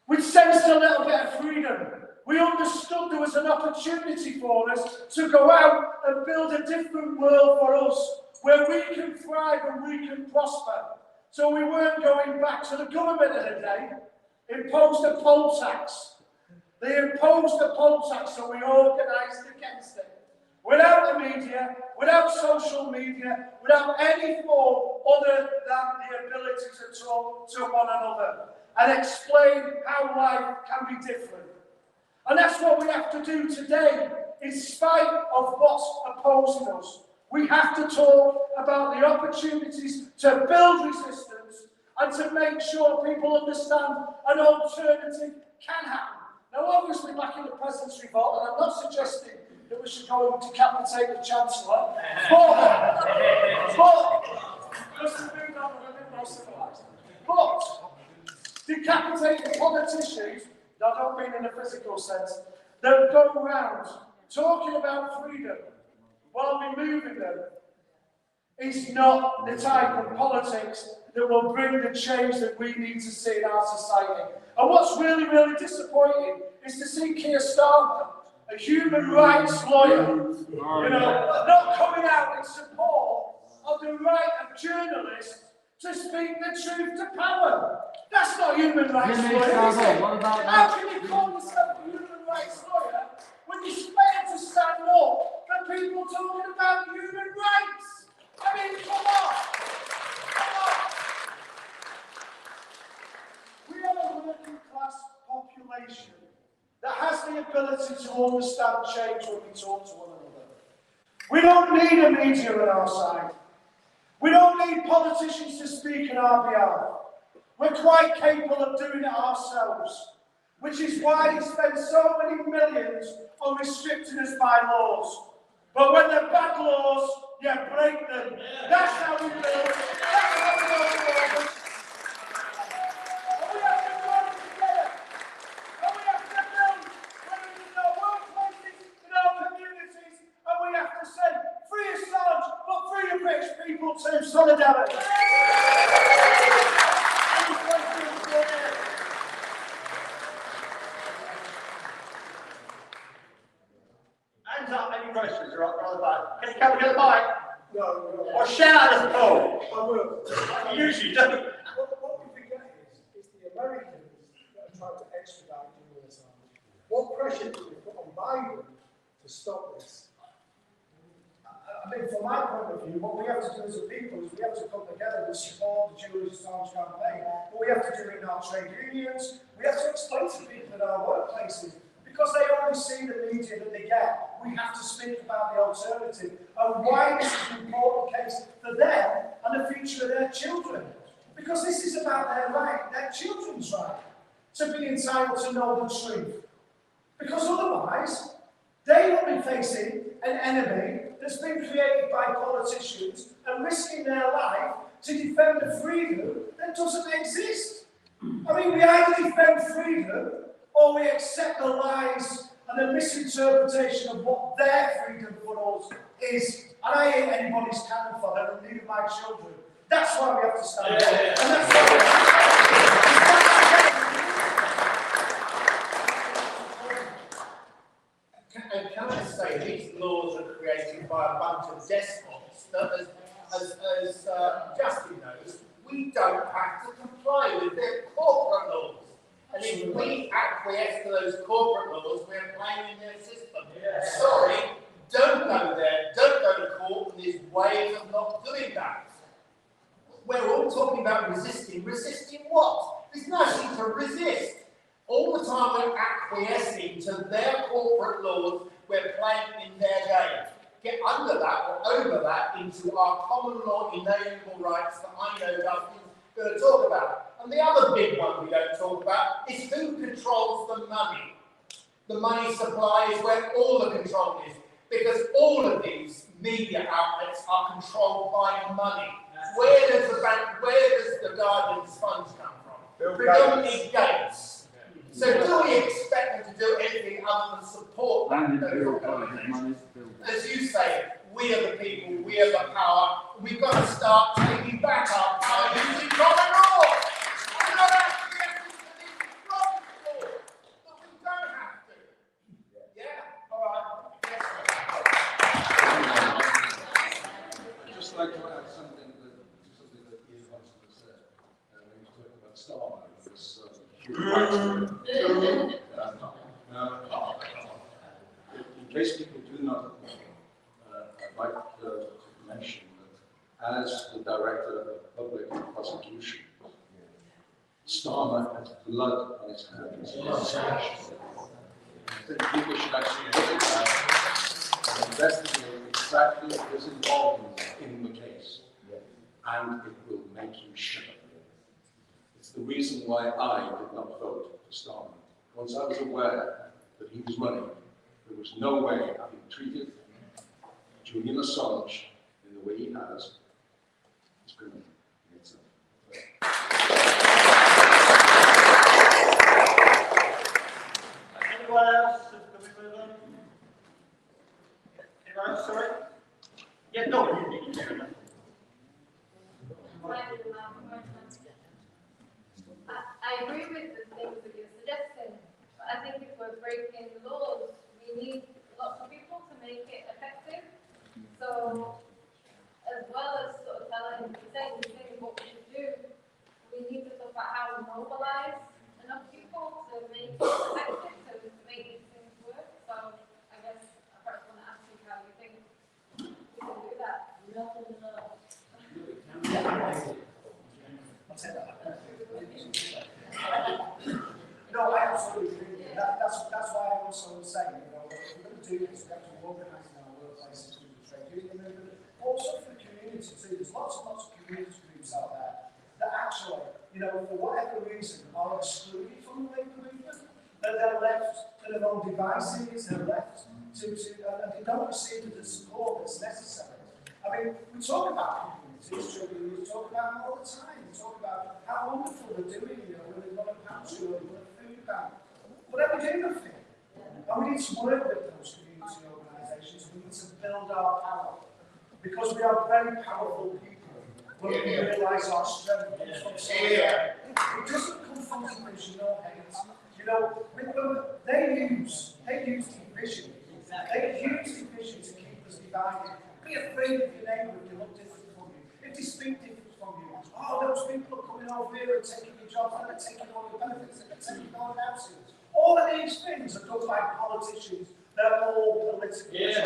S12: We sensed a little bit of freedom. We understood there was an opportunity for us to go out and build a different world for us, where we can thrive and we can prosper. So we weren't going back to the government of the day, imposed a poll tax. They imposed a poll tax, so we organised against it. Without the media, without social media, without any form other than the ability to talk to one another and explain how life can be different. And that's what we have to do today, in spite of what's opposing us. We have to talk about the opportunities to build resistance and to make sure people understand an alternative can happen. Now, obviously, back in the Peasants' Revolt, and I'm not suggesting that we should go and decapitate the Chancellor, but decapitating politicians, I don't mean in a physical sense, that go around talking about freedom while removing them, is not the type of politics that will bring the change that we need to see in our society. And what's really, really disappointing is to see Keir Starmer, a human rights lawyer, not coming out in support of the right of journalists to speak the truth to power. That's not human rights lawyer, is it? How can you call yourself a human rights lawyer when you're failed to stand up for people talking about human rights? I mean, come on! Come on! We have a working class population that has the ability to understand change when we talk to one another. We don't need a media on our side. We don't need politicians to speak on our behalf. We're quite capable of doing it ourselves, which is why they spend so many millions on restricting us by laws. But when they're bad laws, you break them. That's how we build. That's how we go forward. And we have to work together. And we have to build, whether it's in our workplaces, in our communities, and we have to say, free Assange, but free the British people too. Solidarity.
S5: Hands up, any questions? You're up on the back. Can you come and get the mic? No. Or shout at us, Paul.
S12: I will.
S5: You usually don't.
S12: What we forget is the Americans that are trying to extradite Julian Assange. What pressure do we put on Biden to stop this? I mean, from my point of view, what we have to do as a people is we have to come together and support the Julius Assange campaign. But we have to do it in our trade unions. We have to explain to people in our workplaces, because they only see the media that they get. We have to speak about the alternative and why this is an important case for them and the future of their children. Because this is about their right, their children's right, to be entitled to know the truth. Because otherwise, they will be facing an enemy that's been created by politicians and risking their life to defend a freedom that doesn't exist. I mean, we either defend freedom or we accept the lies and the misinterpretation of what their freedom for us is. And I ain't anybody's cannon for them, and neither my children. That's why we have to stand up. And that's why
S13: Can I say, these laws are created by a bunch of despots that, as Justin knows, we don't have to comply with their corporate laws. And if we acquiesce to those corporate laws, we're playing in their system. Sorry, don't go there, don't go to court, and there's ways of not doing that. We're all talking about resisting. Resisting what? There's nothing to resist. All the time we're acquiescing to their corporate laws, we're playing in their game. Get under that or over that into our common law inalienable rights that I know Justin's going to talk about. And the other big one we don't talk about is who controls the money. The money supply is where all the control is, because all of these media outlets are controlled by money. Where does the Guardian's funds come from? Predominantly Gates. So do we expect them to do anything other than support that? As you say, we are the people, we are the power. We've got to start taking back our power using common law. I'm not asking everything to be wrong law, but we don't have to. Yeah? All right.
S14: I'd just like to add something that Ian wants to say. When he was talking about Starman, in case people do not know, I'd like to mention that as the Director of Public Prosecution, Starmer has blood on his hands. I think people should actually look at that and investigate exactly his involvement in the case, and it will make you shudder. It's the reason why I did not vote for Starmer. Once I was aware that he was running, there was no way, having treated Julian Assange in the way he has, it's criminal in itself.
S5: Anyone else? Can we move on? Anyone else, sorry? Yeah, no, you can.
S15: I agree with the things that you're suggesting, but I think if we're breaking the laws, we need lots of people to make it effective. So, as well as sort of saying what we should do, we need to talk about how we mobilize enough people to make it effective, to make these things work. So, I guess I first want to ask you how you think we can do that.
S12: No, I absolutely agree. That's why I also was saying, if we're going to do this, we have to organise in our workplaces with the trade union movement, also for the community too. There's lots and lots of community groups out there that actually, for whatever reason, are excluded from the labour movement, that they're left to their own devices, they're left to and they don't receive the support that's necessary. I mean, we talk about communities, we talk about them all the time. We talk about how wonderful they're doing, when they've got a pantry or they've got a food bank. Whatever they do nothing. And we need to work with those community organisations. We need to build our power. Because we are very powerful people when we realise our strength comes from somewhere. It doesn't come from division or hate. They use division. They use division to keep us divided. Be afraid of your neighbour if they look different from you. If they speak different from you. Oh, those people are coming over here and taking your jobs, and they're taking all your benefits, and they're taking all your houses. All of these things are done by politicians. They're all political. Yeah.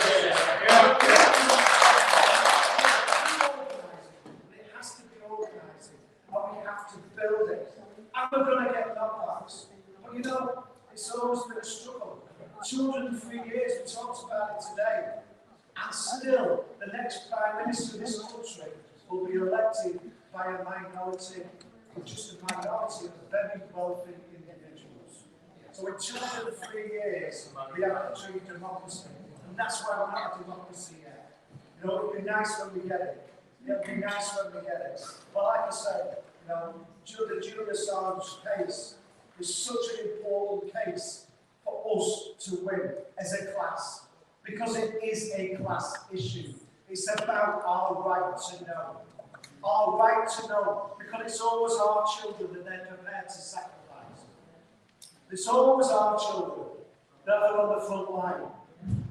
S12: we're going to get knockbacks. But you know, it's always been a struggle. 203 years, we talked about it today, and still the next Prime Minister of this country will be elected by a minority, or just a minority of very wealthy individuals. So in 203 years, we have a true democracy, and that's why we're not a democracy yet. You know, it'll be nice when we get it. It'll be nice when we get it. But like I said, you know, the Julian Assange case is such an important case for us to win as a class, because it is a class issue. It's about our right to know. Our right to know, because it's always our children that they're prepared to sacrifice. It's always our children that are on the front line.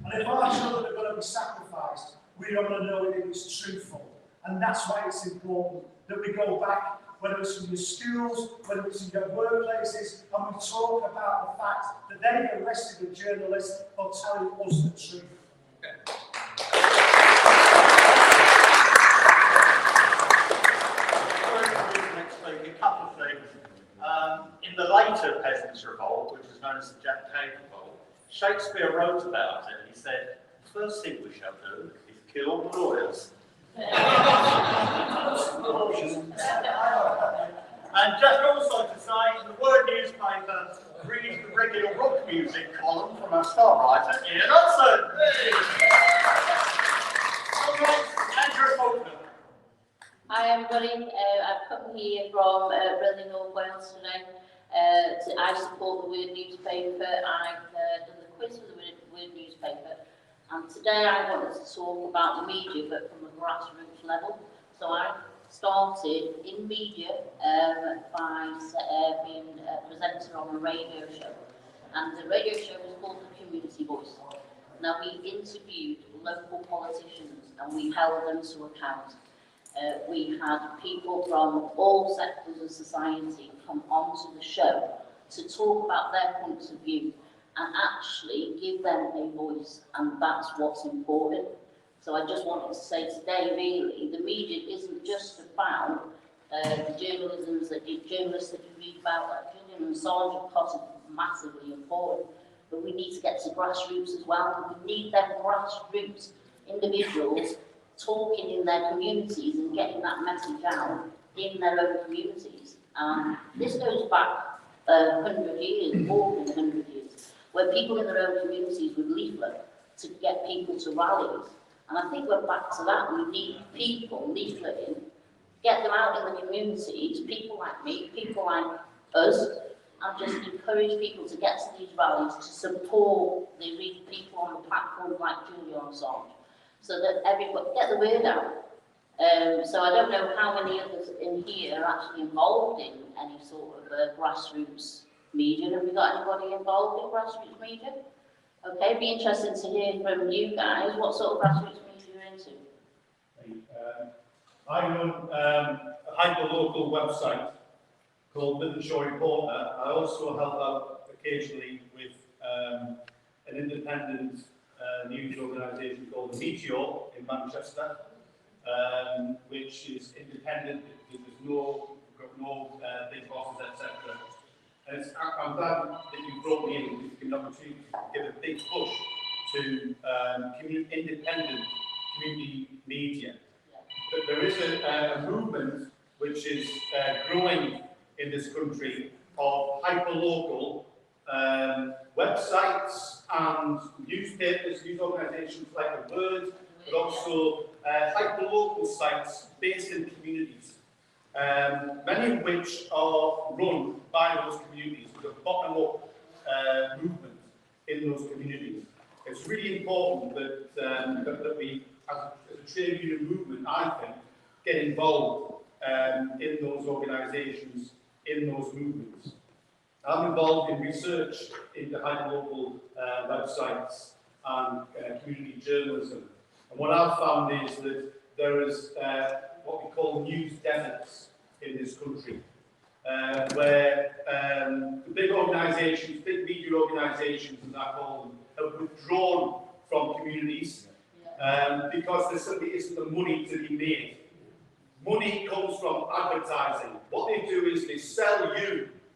S12: And if our children are going to be sacrificed, we want to know that it's truthful. And that's why it's important that we go back, whether it's in your schools, whether it's in your workplaces, and we talk about the fact that they've arrested a journalist for telling us the truth.
S1: A couple of things. In the later Peasants' Revolt, which is known as the Jack Cade Revolt, Shakespeare wrote about it. He said, "The first thing we shall do is kill all the lawyers." And just also to say, the Word newspaper reads the regular rock music column from our star writer, Ian Hudson. Andrew Faulkner.
S16: Hi everybody, I've come here from really North Wales today. I support the Word newspaper. I've done the quiz for the Word newspaper, and today I wanted to talk about the media, but from a grassroots level. So I started in media by being a presenter on a radio show, and the radio show was called The Community Voice. Now we interviewed local politicians and we held them to account. We had people from all sectors of society come onto the show to talk about their points of view and actually give them a voice, and that's what's important. So I just wanted to say today, really, the media isn't just about the journalists that you read about, like Julian Assange, of course, is massively important, but we need to get to grassroots as well. We need them grassroots individuals talking in their communities and getting that message out in their own communities. This goes back 100 years, more than 100 years, where people in their own communities would leaflet to get people to rallies. And I think we're back to that. We need people leafleting, get them out in the communities, people like me, people like us, and just encourage people to get to these rallies to support the people on the platforms like Julian Assange, so that everybody get the word out. So I don't know how many others in here are actually involved in any sort of grassroots media. Have we got anybody involved in grassroots media? Okay, it'd be interesting to hear from you guys what sort of grassroots media you're into.
S17: I run a hyper-local website called Midlandshaw Reporter. I also help out occasionally with an independent news organisation called the Meteor in Manchester, which is independent because there's no big bosses, etc. And I'm glad that you brought me in because you can opportunity to give a big push to independent community media. But there is a movement which is growing in this country of hyper-local websites and newspapers, news organisations like The Word, but also hyper-local sites based in communities, many of which are run by those communities with a bottom-up movement in those communities. It's really important that we, as a trade union movement, I think, get involved in those organisations, in those movements. I'm involved in research into hyperlocal websites and community journalism. And what I've found is that there is what we call news deserts in this country, where the big organisations, big media organisations, as I call them, have withdrawn from communities because there simply isn't the money to be made. Money comes from advertising. What they do is they sell you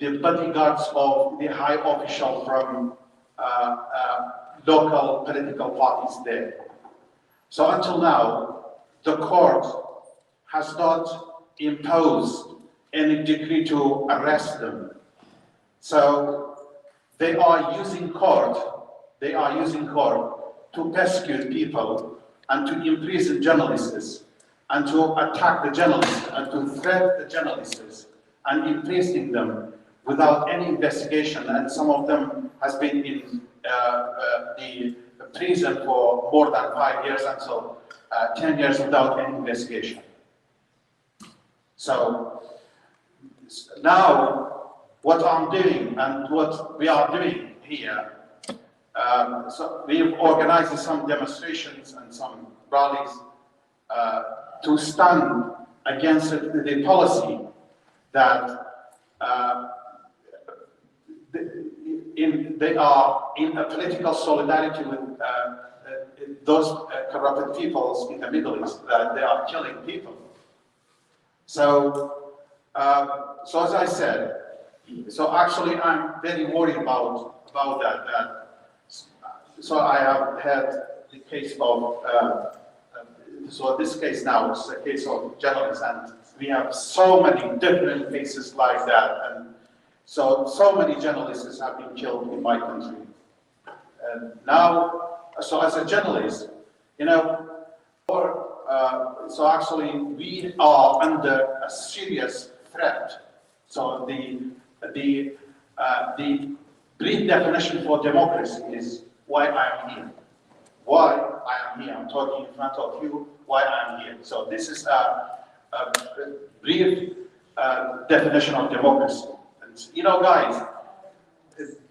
S18: the bodyguards of the high official from local political parties there. So until now, the court has not imposed any decree to arrest them. So they are using court to persecute people and to imprison journalists and to attack the journalists and to threat the journalists and imprisoning them without any investigation, and some of them has been in the prison for more than 5 years until 10 years without any investigation. So now what I'm doing and what we are doing here, so we've organized some demonstrations and some rallies to stand against the policy that they are in a political solidarity with those corrupted peoples in the Middle East, that they are killing people. So, so as I said, so actually I'm very worried about that. So I have had the case of, so this case now is a case of journalists, and we have so many different cases like that, and so many journalists have been killed in my country. And now, so as a journalist, you know, so actually we are under a serious threat. So the brief definition for democracy is why I am here. Why I am here. I'm talking in front of you. Why I am here. So this is a brief definition of democracy. And, you know, guys,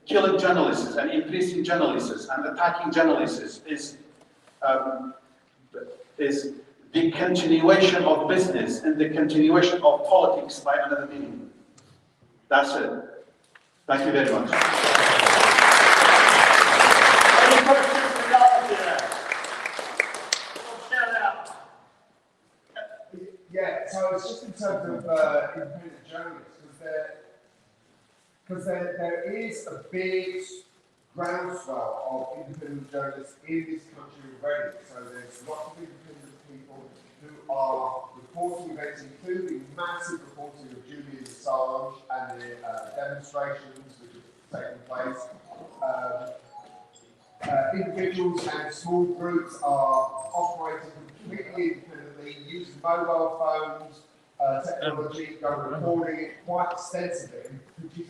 S18: killing journalists and imprisoning journalists and attacking journalists is the continuation of business and the continuation of politics by another meaning. That's it. Thank you very much.
S12: Any questions for the
S10: Yeah, so it's just in terms of independent journalists, because there is a big groundswell of independent journalists in this country already. So there's lots of independent people who are reporting events, including massive reporting of Julian Assange and the demonstrations which have taken place. Individuals and small groups are operating completely independently, using mobile phones, technology, recording it quite extensively. If you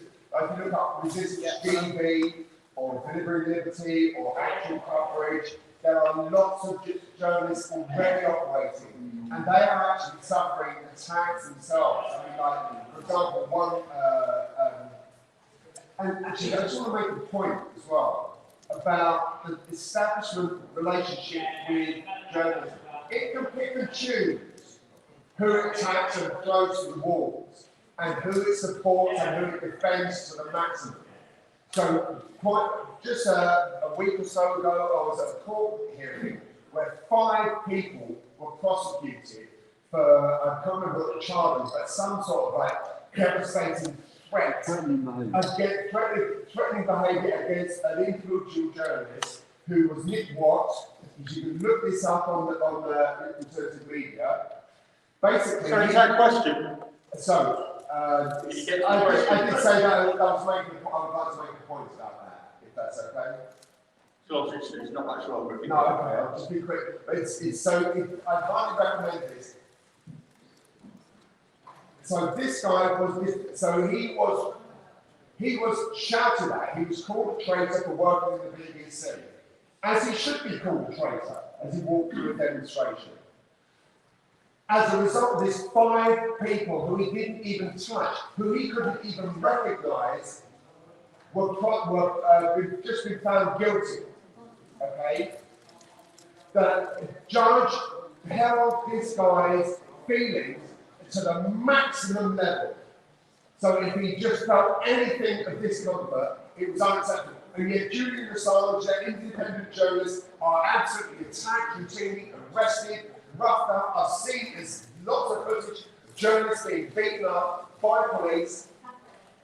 S10: look up Resistance TV or Delivering Liberty or Actual Coverage, there are lots of journalists already operating, and they are actually suffering attacks themselves. I mean, like, for example, one, and actually I just want to make a point as well about the establishment relationship with journalism. It can pick and choose who it attacks and throws to the walls, and who it supports and who it defends to the maximum. So, just a week or so ago, I was at a court hearing where 5 people were prosecuted for, I can't remember what the charge was, but some sort of like devastating threat, threatening behaviour against an influential journalist who was Nick Watt. You can look this up on the alternative media. Basically,
S1: So is that a question?
S10: So, I did say that I would like to make a point about that, if that's okay.
S1: So it's not much longer.
S10: No, okay, I'll just be quick. But I highly recommend this. So this guy he was shouted at, he was called a traitor for working in the BBC, as he should be called a traitor, as he walked through a demonstration. As a result of this, 5 people who he didn't even touch, who he couldn't even recognise, were just been found guilty. Okay? The judge held this guy's feelings to the maximum level. So if he just felt anything of discomfort, it was unacceptable. And yet Julian Assange, independent journalists, are absolutely attacked, routinely arrested, roughed up. I've seen lots of footage of journalists being beaten up by police.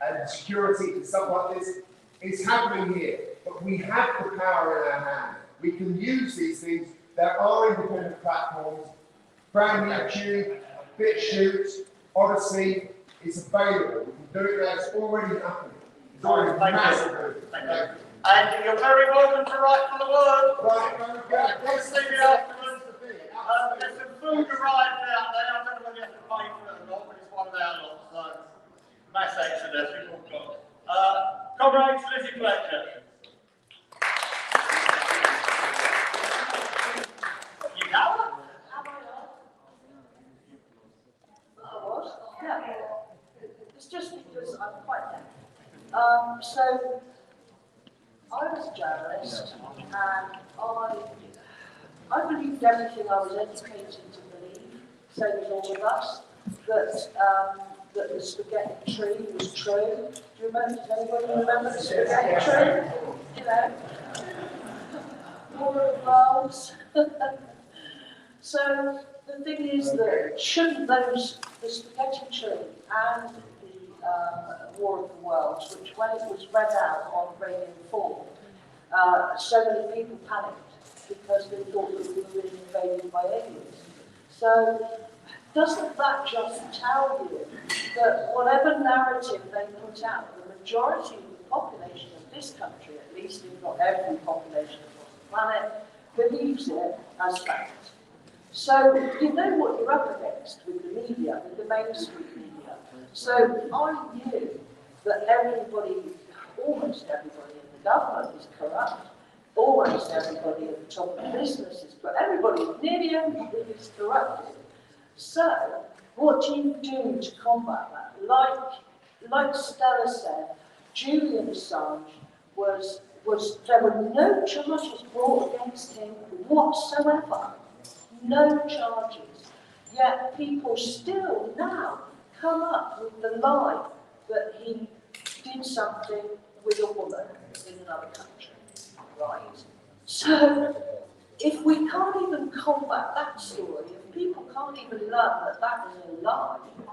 S10: and security and stuff like this. It's happening here, but we have the power in our hand. We can use these things. There are independent platforms. Brand New Tube, BitChute, Odyssey is available. We can do it now. It's already happening. It's already massive.
S5: And you're very welcome to write for the word.
S10: Right,
S5: Let's see you afterwards. There's some food arrived out there. I don't know whether you have to pay for it or not, but it's one of our lots. So, mass exodus, we've all got. Comrades, Lizzie Fletcher. You know her?
S6: Yeah. It's just because I'm quite young. So I was a journalist, and I believed everything I was educated to believe, same as all of us, that the spaghetti tree was true. Do you remember? Does anybody remember the spaghetti tree? You know, War of Worlds. So the thing is that shouldn't the spaghetti tree and the War of the Worlds, which when it was read out on Radio 4, so many people panicked because they thought that we were being invaded by aliens. So doesn't that just tell you that whatever narrative they put out, the majority of the population of this country, at least if not every population across the planet, believes it as fact? So you know what you're up against with the media, with the mainstream media. So I knew that everybody, almost everybody in the government is corrupt. Almost everybody at the top of the business is corrupt. Everybody, nearly everybody is corrupted. So what do you do to combat that? Like Stella said, Julian Assange there were no charges brought against him whatsoever. No charges. Yet people still now come up with the lie that he did something with a woman in another country. Right? So, if we can't even combat that story, if people can't even learn that that is a lie, then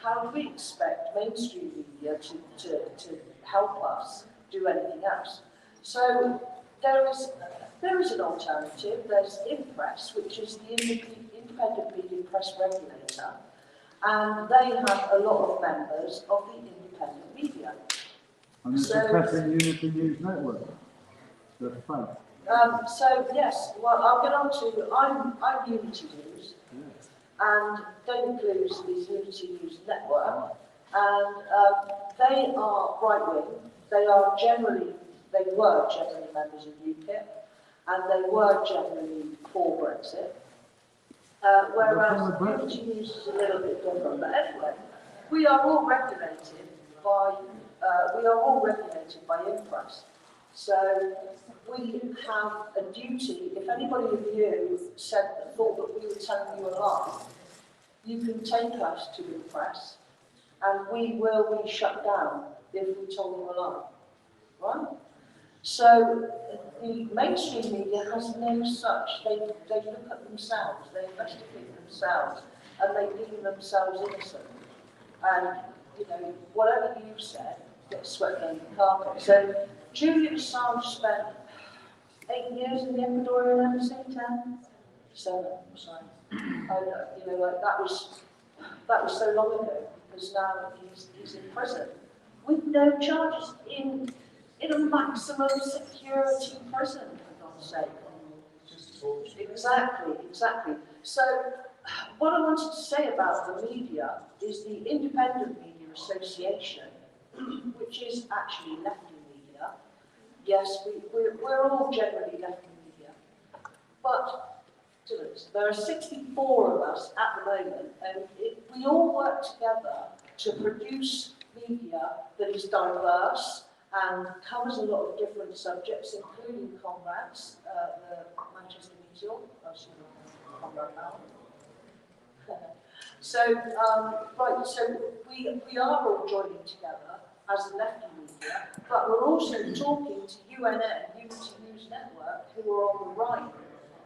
S6: how do we expect mainstream media to help us do anything else? So, there is an alternative. There's Impress, which is the Independent Media Press Regulator, and they have a lot of members of the independent media.
S8: And it's the Pressing Unity News Network. That's fine.
S6: So yes, well I'll get on to, I'm Unity News, and David Blues is Unity News Network, and they are right-wing. They were generally members of UKIP, and they were generally for Brexit. Whereas Unity News is a little bit different. But anyway, we are all regulated by Impress. So we have a duty. If anybody of you thought that we were telling you a lie, you can take us to Impress, and we will be shut down if we told you a lie. Right? So the mainstream media has no such. They look at themselves, they investigate themselves, and they deem themselves innocent. And you know, whatever you said gets swept under the carpet. So Julian Assange spent 8 years in the Ecuadorian embassy, 10? 7, I'm sorry. You know, like that was so long ago, because now he's in prison with no charges in a maximum security prison, for God's sake. Exactly. So what I wanted to say about the media is the Independent Media Association, which is actually lefty media. Yes, we're all generally lefty media, but there are 64 of us at the moment, and we all work together to produce media that is diverse and covers a lot of different subjects, including comrades, the Manchester Mutual, Comrade Mal. So we are all joining together as a lefty media, but we're also talking to UNN, Unity News Network, who are on the right,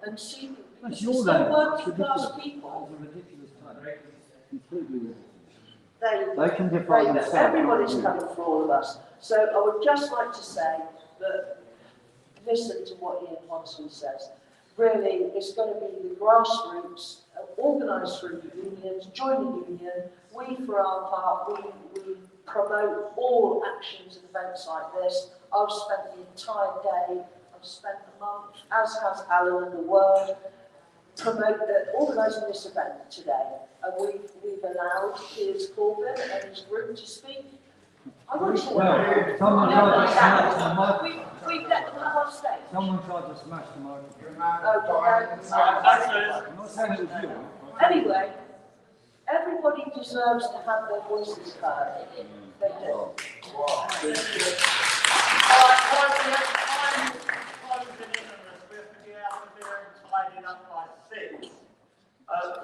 S6: and seeking, because we're still working class people.
S8: Completely.
S6: They
S8: can define themselves.
S6: Everybody's coming for all of us. So I would just like to say that listen to what Ian Hodson says. Really, it's going to be the grassroots, organised through the unions, join the union. We, for our part, we promote all actions and events like this. I've spent the entire day, I've spent a month, as has Alan and the Word, organising this event today. And we've allowed Piers Corbett and his group to speak. I want to say
S8: someone tried to smash the microphone.
S6: We've let them come on stage.
S8: Someone tried to smash the microphone. I'm not saying it was you.
S6: Anyway, everybody deserves to have their voices heard. They do.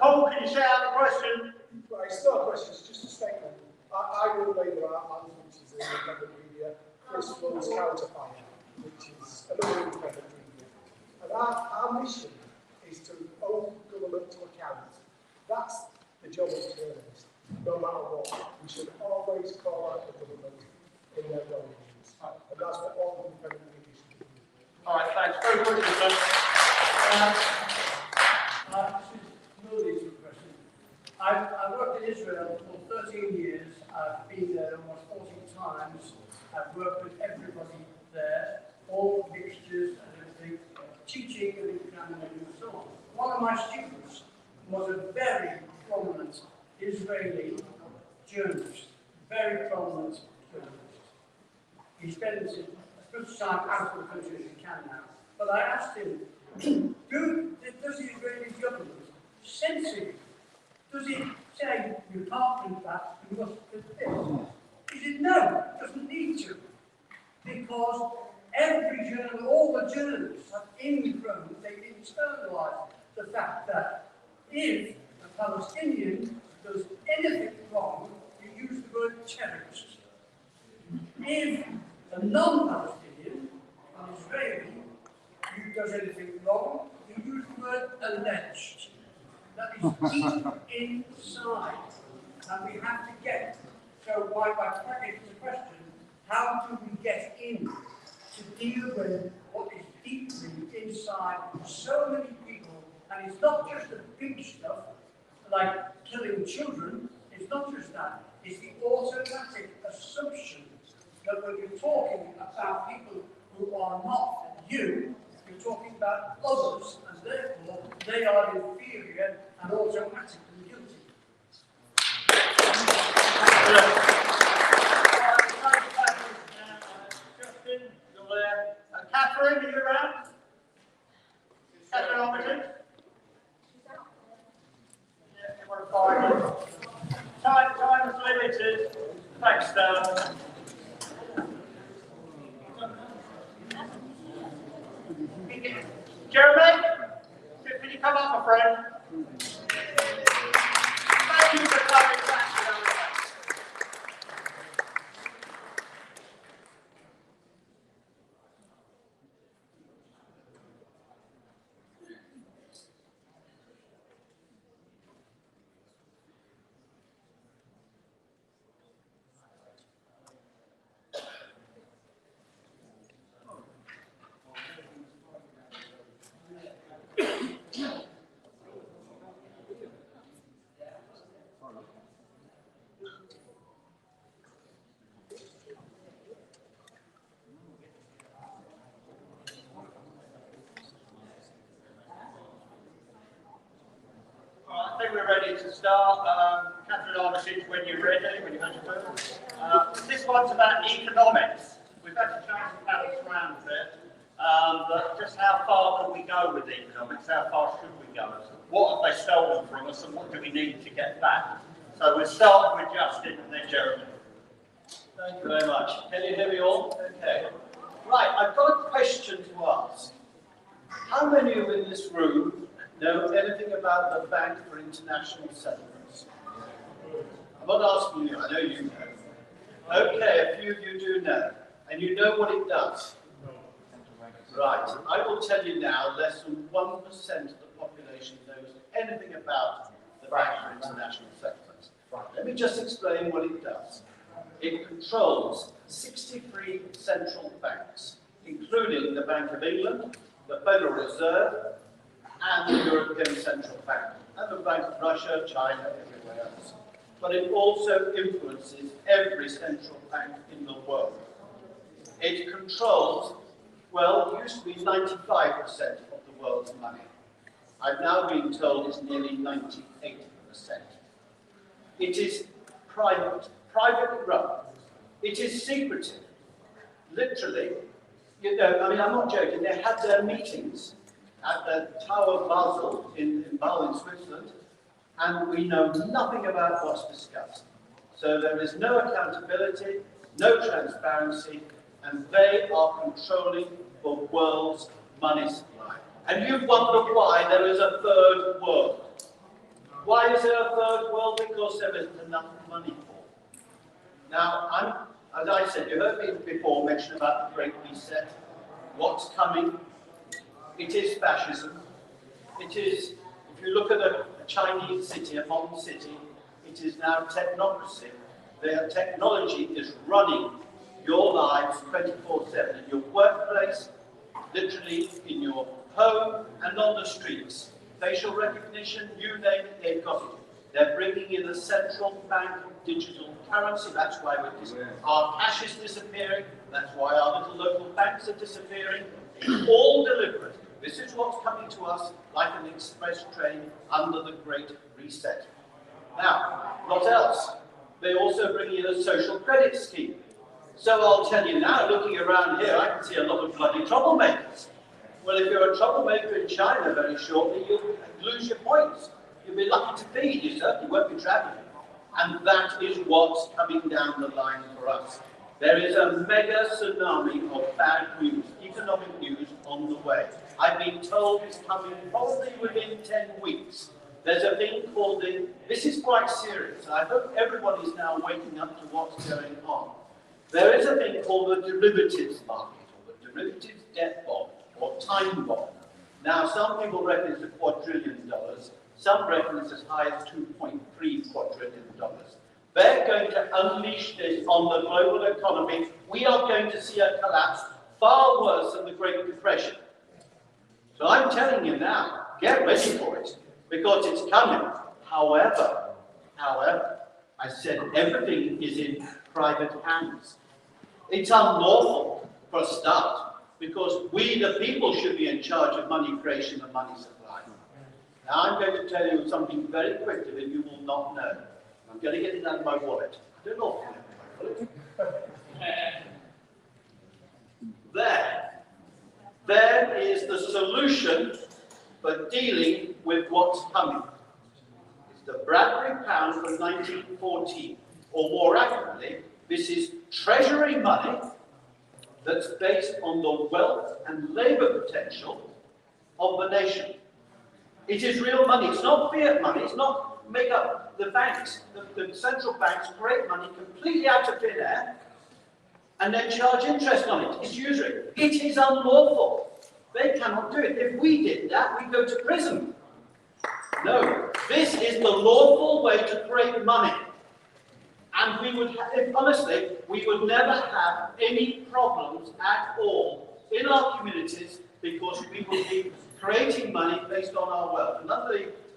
S1: Paul, can you shout out the question?
S12: Right, it's not a question, it's just a statement. I will Labour Art Management, which is an independent media. Chris runs Counterfire, which is another independent media. And our mission is to hold government to account. That's the job of journalists. No matter what, we should always call out the government in their wrongdoings. And that's what all independent media should do.
S1: All right, thanks. Very quickly, sir.
S19: I've worked in Israel for 13 years. I've been there almost 40 times. I've worked with everybody there, all mixtures and everything, teaching and examining and so on. One of my students was a very prominent Israeli journalist, very prominent journalist. He spends as much time out of the country as he can now. But I asked him, does the Israeli government censor you? Does it say you can't do that, you must do this? He said no, it doesn't need to. Because every journal, all the journalists have ingrown, they've internalized the fact that if a Palestinian does anything wrong, you use the word terrorist. If a non-Palestinian, an Israeli, who does anything wrong, you use the word alleged. That is deep inside, and we have to get. So why it's a question, how do we get in to deal with what is deeply inside so many people? And it's not just the big stuff, like killing children, it's not just that, it's the automatic assumption that when you're talking about people who are not you, you're talking about others, and therefore they are inferior and automatically guilty.
S1: Justin, you're there. Catherine, are you around? Catherine Armitage? Yeah, you want to find time is limited. Thanks, Stella. Jeremy, can you come up, my friend? Thank you for coming back. I think we're ready to start. Catherine Armitage, when you're ready, when you've had your turn. This one's about economics. We've had to change the balance around a bit, but just how far can we go with economics? How far should we go? What have they stolen from us, and what do we need to get back? So we'll start with Justin and then Jeremy.
S5: Thank you very much. Can you hear me all? Okay. Right, I've got a question to ask. How many of you in this room know anything about the Bank for International Settlements? I'm not asking you, I know you know. Okay, a few of you do know. And you know what it does? Right, I will tell you now, less than 1% of the population knows anything about the Bank for International Settlements. Right, let me just explain what it does. It controls 63 central banks, including the Bank of England, the Federal Reserve, and the European Central Bank, and the Bank of Russia, China, everywhere else. But it also influences every central bank in the world. It controls, well, it used to be 95% of the world's money. I've now been told it's nearly 98%. It is private, privately run. It is secretive. Literally, you know, I mean, I'm not joking, they had their meetings at the Tower Basel in Basel, in Switzerland, and we know nothing about what's discussed. So there is no accountability, no transparency, and they are controlling the world's money supply. And you wonder why there is a third world. Why is there a third world? Because there isn't enough money for it. Now, as I said, you heard me before mention about the Great Reset. What's coming? It is fascism. It is, if you look at a Chinese city, a modern city, it is now technocracy. Their technology is running your lives 24/7 in your workplace, literally in your home and on the streets. Facial recognition, you name it, they've got it. They're bringing in a central bank digital currency. That's why our cash is disappearing. That's why our little local banks are disappearing. It's all deliberate. This is what's coming to us like an express train under the Great Reset. Now, what else? They also bring in a social credit scheme. So I'll tell you now, looking around here, I can see a lot of bloody troublemakers. Well, if you're a troublemaker in China very shortly, you'll lose your points. You'll be lucky to feed, you certainly won't be travelling. And that is what's coming down the line for us. There is a mega tsunami of bad news, economic news on the way. I've been told it's coming probably within 10 weeks. There's a thing called this is quite serious. I hope everyone is now waking up to what's going on. There is a thing called the derivatives market, or the derivatives debt bond, or time bond. Now, some people reckon it's $1 quadrillion. Some reckon it's as high as $2.3 quadrillion. They're going to unleash this on the global economy. We are going to see a collapse far worse than the Great Depression. So I'm telling you now, get ready for it, because it's coming. However, I said everything is in private hands. It's unlawful for a start, because we, the people, should be in charge of money creation and money supply. Now I'm going to tell you something very quickly that you will not know. I'm going to get it out of my wallet. I don't know if it's in my wallet. There is the solution for dealing with what's coming. It's the Bradbury pound from 1914, or more accurately, this is treasury money that's based on the wealth and labour potential of the nation. It is real money. It's not fiat money. It's not make up the banks. The central banks create money completely out of thin air and then charge interest on it. It's usury. It is unlawful. They cannot do it. If we did that, we'd go to prison. No, this is the lawful way to create money. And we would, honestly, we would never have any problems at all in our communities, because we would be creating money based on our wealth. And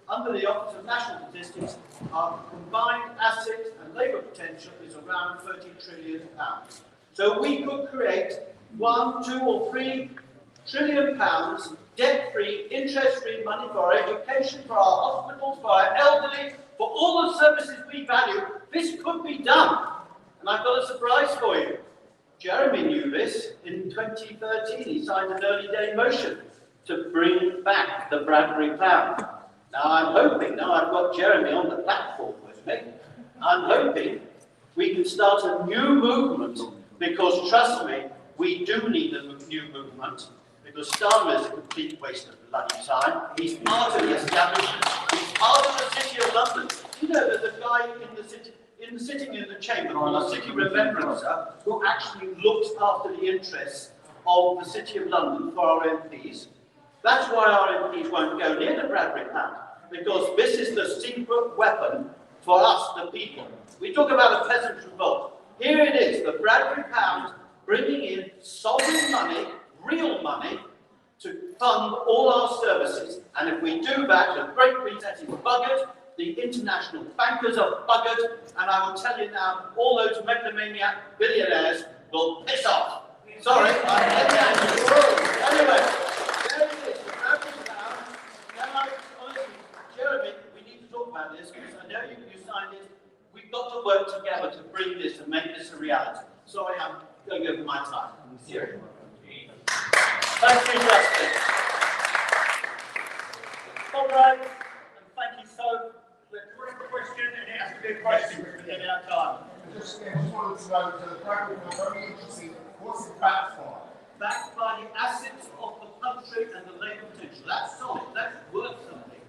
S5: under the Office of National Statistics, our combined asset and labour potential is around £30 trillion. So we could create £1, 2 or 3 trillion debt-free, interest-free money for our education, for our hospitals, for our elderly, for all the services we value. This could be done. And I've got a surprise for you. Jeremy knew this. In 2013, he signed an early day motion to bring back the Bradbury pound. Now I'm hoping, now I've got Jeremy on the platform with me, I'm hoping we can start a new movement, because trust me, we do need a new movement, because Starmer is a complete waste of bloody time. He's part of the establishment, he's part of the City of London. You know, there's a guy sitting in the chamber called a city remembrancer who actually looks after the interests of the City of London for our MPs. That's why our MPs won't go near the Bradbury pound, because this is the secret weapon for us, the people. We talk about a peasant revolt. Here it is, the Bradbury Pound bringing in sovereign money, real money, to fund all our services. And if we do that, the Great Britain is buggered, the international bankers are buggered, and I will tell you now, all those megalomaniac billionaires will piss off. Sorry, anyway, there it is, the Bradbury Pound. Now, honestly, Jeremy, we need to talk about this, because I know you signed it. We've got to work together to bring this and make this a reality. Sorry, I'm going over my time. Thank you, Justin. All right, and thank you so. Let's put a question, and it has to be a question because we're getting out of time.
S10: Just wanted to know, the Bradbury Pound, very interesting. What's it backed by?
S5: Backed by the assets of the country and the labour potential. That's solid. That's worth something.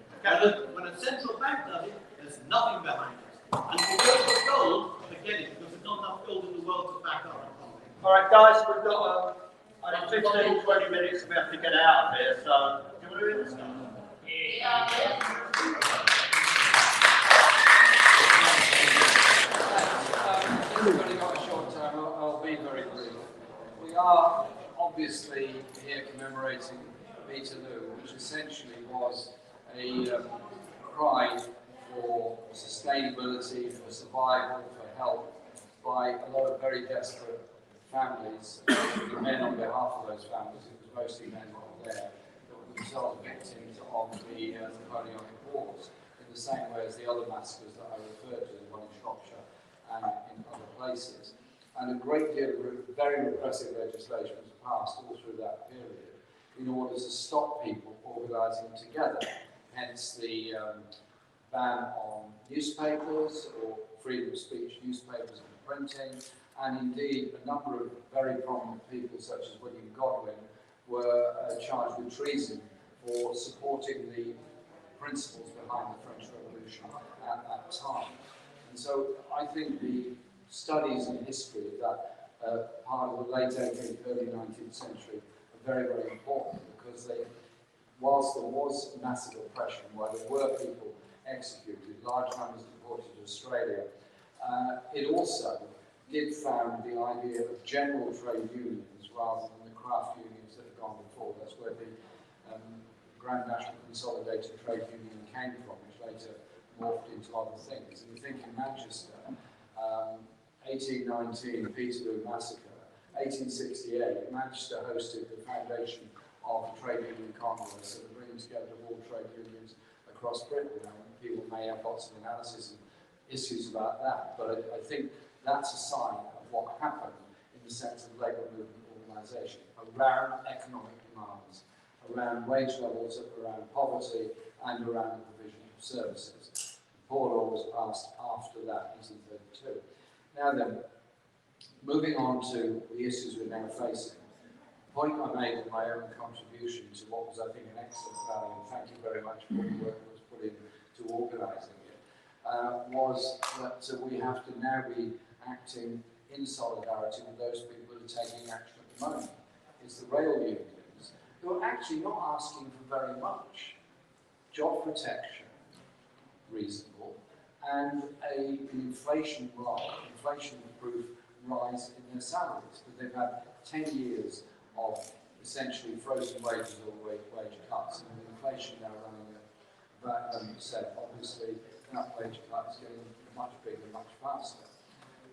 S5: When a central bank does it, there's nothing behind it. And if you go for gold, forget it, because there's not enough gold in the world to back our economy. All right, guys, we've got only 15, 20 minutes. We have to get out of here. So, do you want to do this now?
S14: We've only got a short time. I'll be very brief. We are obviously here commemorating Peterloo, which essentially was a cry for sustainability, for survival, for help by a lot of very desperate families, the men on behalf of those families. It was mostly men there that were themselves victims of the Napoleonic Wars, in the same way as the other massacres that I referred to, the one in Shropshire and in other places. And a great deal of very repressive legislation was passed all through that period in order to stop people organising together, hence the ban on newspapers or freedom of speech newspapers and printing, and indeed a number of very prominent people such as William Godwin were charged with treason for supporting the principles behind the French Revolution at that time. And so I think the studies in history of that part of the late 18th, early 19th century are very, very important, because they, whilst there was massive oppression, while there were people executed, large numbers deported to Australia, it also did found the idea of general trade unions rather than the craft unions that had gone before. That's where the Grand National Consolidated Trade Union came from, which later morphed into other things. And you think in Manchester, 1819, Peterloo Massacre, 1868, Manchester hosted the foundation of the Trade Union Congress, so the bringing together of all trade unions across Britain. Now, people may have lots of analysis and issues about that, but I think that's a sign of what happened in the sense of labour movement organisation around economic demands, around wage levels, around poverty, and around the provision of services. The Poor Law was passed after that, 1832. Now then, moving on to the issues we're now facing. The point I made in my own contribution to what was, I think, an excellent rally, and thank you very much for the work that was put into organising it, was that we have to now be acting in solidarity with those people who are taking action at the moment. It's the rail unions who are actually not asking for very much. Job protection, reasonable, and an inflation-proof rise in their salaries, because they've had 10 years of essentially frozen wages or wage cuts, and with inflation now running at about 11%, obviously that wage cut is getting much bigger, much faster.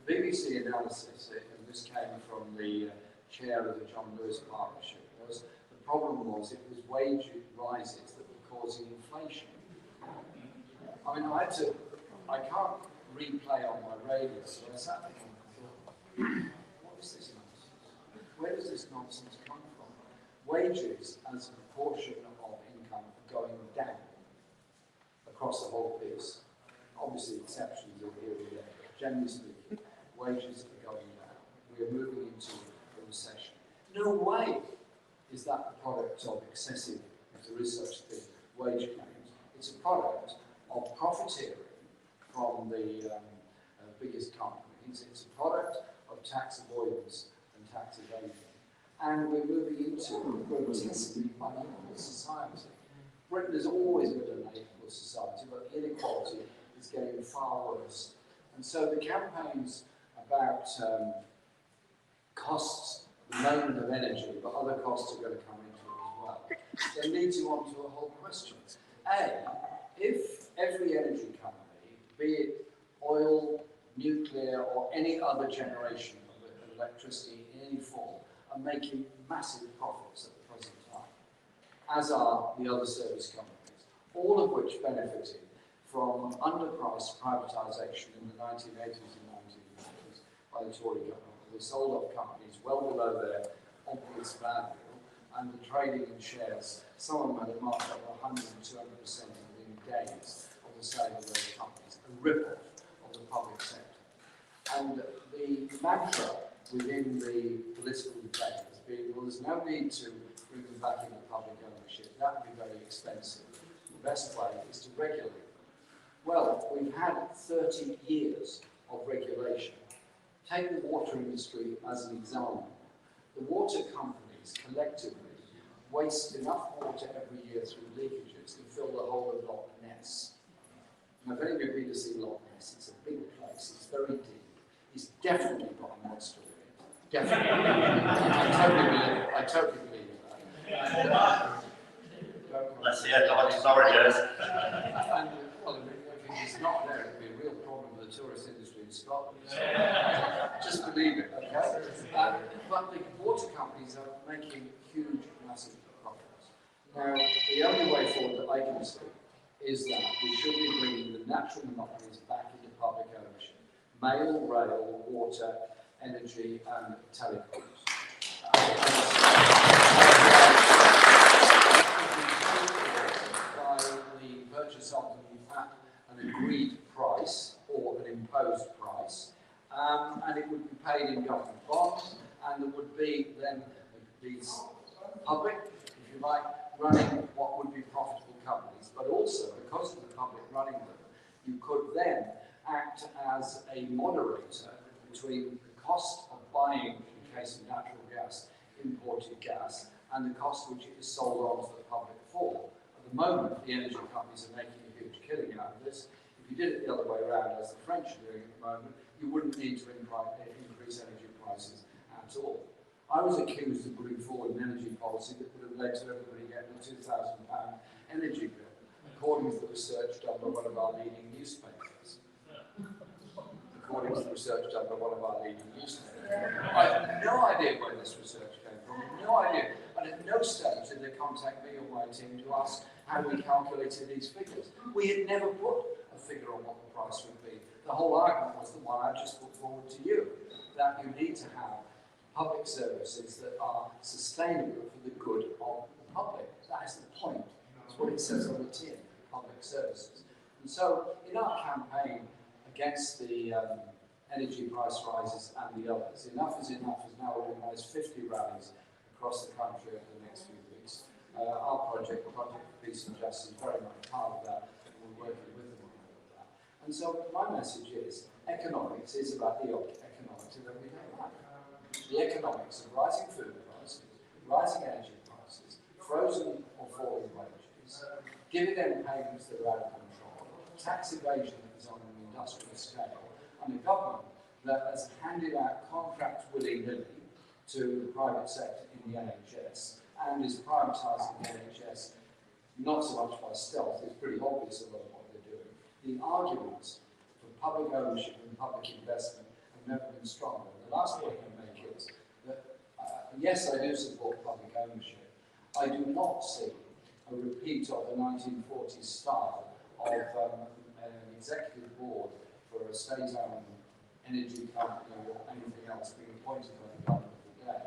S14: BBC analysis, and this came from the chair of the John Lewis Partnership, was the problem was it was wage rises that were causing inflation. I mean, I can't replay on my radio, so I sat there and thought, what is this nonsense? Where does this nonsense come from? Wages as a proportion of income are going down across the whole piece. Obviously, exceptions are here and there, but generally speaking, wages are going down. We are moving into a recession. No way is that the product of excessive, if there is such a thing, wage claims. It's a product of profiteering from the biggest companies. It's a product of tax avoidance and tax evasion. And we're moving into a grotesquely unequal society. Britain has always been an unequal society, but the inequality is getting far worse. And so the campaigns about costs, the moment of energy, but other costs are going to come into it as well. They lead you on to a whole question. A, if every energy company, be it oil, nuclear, or any other generation of electricity in any form, are making massive profits at the present time, as are the other service companies, all of which benefited from underpriced privatisation in the 1980s and 1990s by the Tory government. They sold off companies well below their obvious value, and the trading in shares, some of them had a markup of 100 and 200% within days of the sale of those companies, a ripple of the public sector. And the mantra within the political debate has been, well, there's no need to bring them back into public ownership. That would be very expensive. The best way is to regulate. Well, we've had 30 years of regulation. Take the water industry as an example. The water companies collectively waste enough water every year through leakages to fill the whole of Loch Ness. Now, if any of you have been to see Loch Ness, it's a big place, it's very deep. It's definitely got a monster in it. Definitely. I totally believe that.
S20: Let's see it, sorry, Jess.
S14: And, well, if it's not there, it'd be a real problem with the tourist industry in Scotland. So, just believe it, okay? But the water companies are making huge, massive profits. Now, the only way forward that I can see is that we should be bringing the natural monopolies back into public ownership. Mail, rail, water, energy, and telecoms. By the purchase of them at an agreed price or an imposed price, and it would be paid in government bonds, and there would be then these public, if you like, running what would be profitable companies, but also because of the public running them, you could then act as a moderator between the cost of buying, in the case of natural gas, imported gas, and the cost which it is sold on to the public for. At the moment, the energy companies are making a huge killing out of this. If you did it the other way around, as the French are doing at the moment, you wouldn't need to increase energy prices at all. I was accused of putting forward an energy policy that would have led to everybody getting a £2,000 energy bill, according to the research done by one of our leading newspapers. According to the research done by one of our leading newspapers. I have no idea where this research came from, no idea. And at no stage did they contact me or my team to ask how we calculated these figures. We had never put a figure on what the price would be. The whole argument was the one I just put forward to you, that you need to have public services that are sustainable for the good of the public. That is the point. That's what it says on the tin, public services. And so, in our campaign against the energy price rises and the others, Enough is Enough has now organised 50 rallies across the country over the next few weeks. Our project, Project for Peace and Justice, is very much part of that, and we're working with them on all of that. And so, my message is, economics is about the economics of everyday life. The economics of rising food prices, rising energy prices, frozen or falling wages, dividend payments that are out of control, tax evasion that is on an industrial scale, and a government that has handed out contracts willy-nilly to the private sector in the NHS and is privatising the NHS not so much by stealth, it's pretty obvious a lot of what they're doing. The arguments for public ownership and public investment have never been stronger. The last point I make is that, yes, I do support public ownership. I do not see a repeat of the 1940s style of an executive board for a state-owned energy company or anything else being appointed by the government of the day.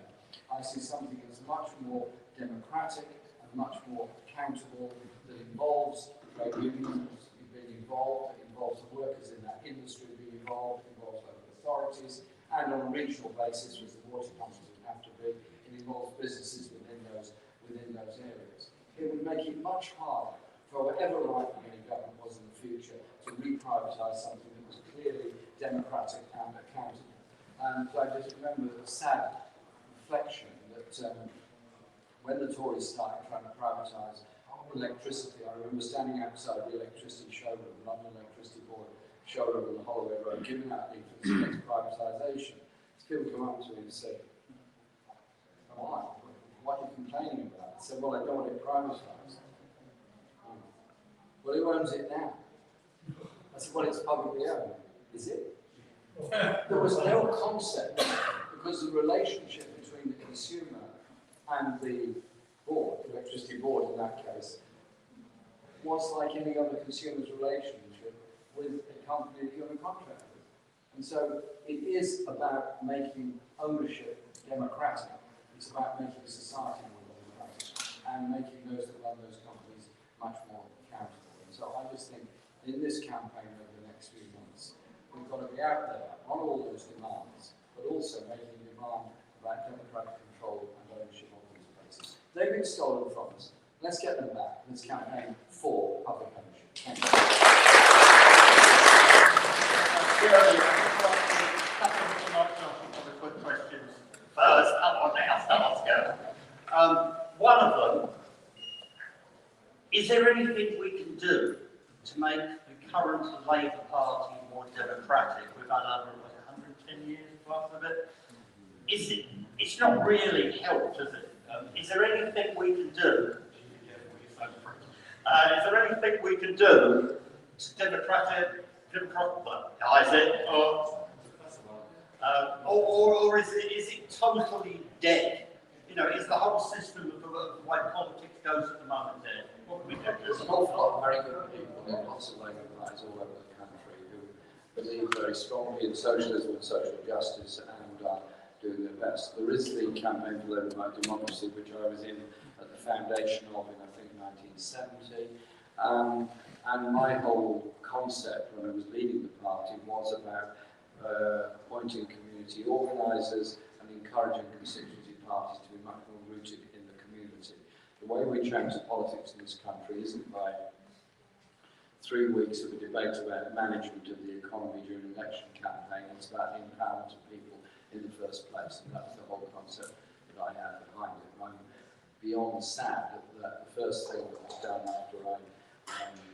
S14: I see something that's much more democratic and much more accountable, that involves trade unions being involved, that involves the workers in that industry being involved, involves local authorities, and on a regional basis, which the water companies would have to be, it involves businesses within those areas. It would make it much harder for whatever right-wing government was in the future to re-privatise something that was clearly democratic and accountable. And I just remember the sad reflection that when the Tories started trying to privatise electricity, I remember standing outside the electricity showroom, London Electricity Board showroom on the Holloway Road, giving out leaflets against privatisation. People come up to me and say, why? What are you complaining about? I said, well, I don't want it privatised. Well, who owns it now? I said, well, it's publicly owned. Is it? There was no concept, because the relationship between the consumer and the board, the electricity board in that case, was like any other consumer's relationship with a company that you're in contract with. And so it is about making ownership democratic. It's about making society more democratic and making those that run those companies much more accountable. And so I just think in this campaign over the next few months, we've got to be out there on all those demands, but also making demand about democratic control and ownership of these places. They've been stolen from us. Let's get them back. Let's campaign for public ownership. Thank you.
S20: Quick questions first. Come on now, let's go. One of them, is there anything we can do to make the current Labour Party more democratic? We've had over 110 years plus of it. It's not really helped, is it? Is there anything we can do? Is there anything we can do to democratise it, or is it totally dead? You know, is the whole system of the way politics goes at the moment dead? What can we do?
S14: There's an awful lot of very good people in lots of Labour parties all over the country who believe very strongly in socialism and social justice and are doing their best. There is the Campaign for Labour Democracy, which I was in at the foundation of in, I think, 1970. And my whole concept when I was leading the party was about appointing community organisers and encouraging constituency parties to be much more rooted in the community. The way we change politics in this country isn't by 3 weeks of a debate about management of the economy during an election campaign. It's about the empowerment of people in the first place, and that's the whole concept that I had behind it. I'm beyond sad that the first thing that was done after I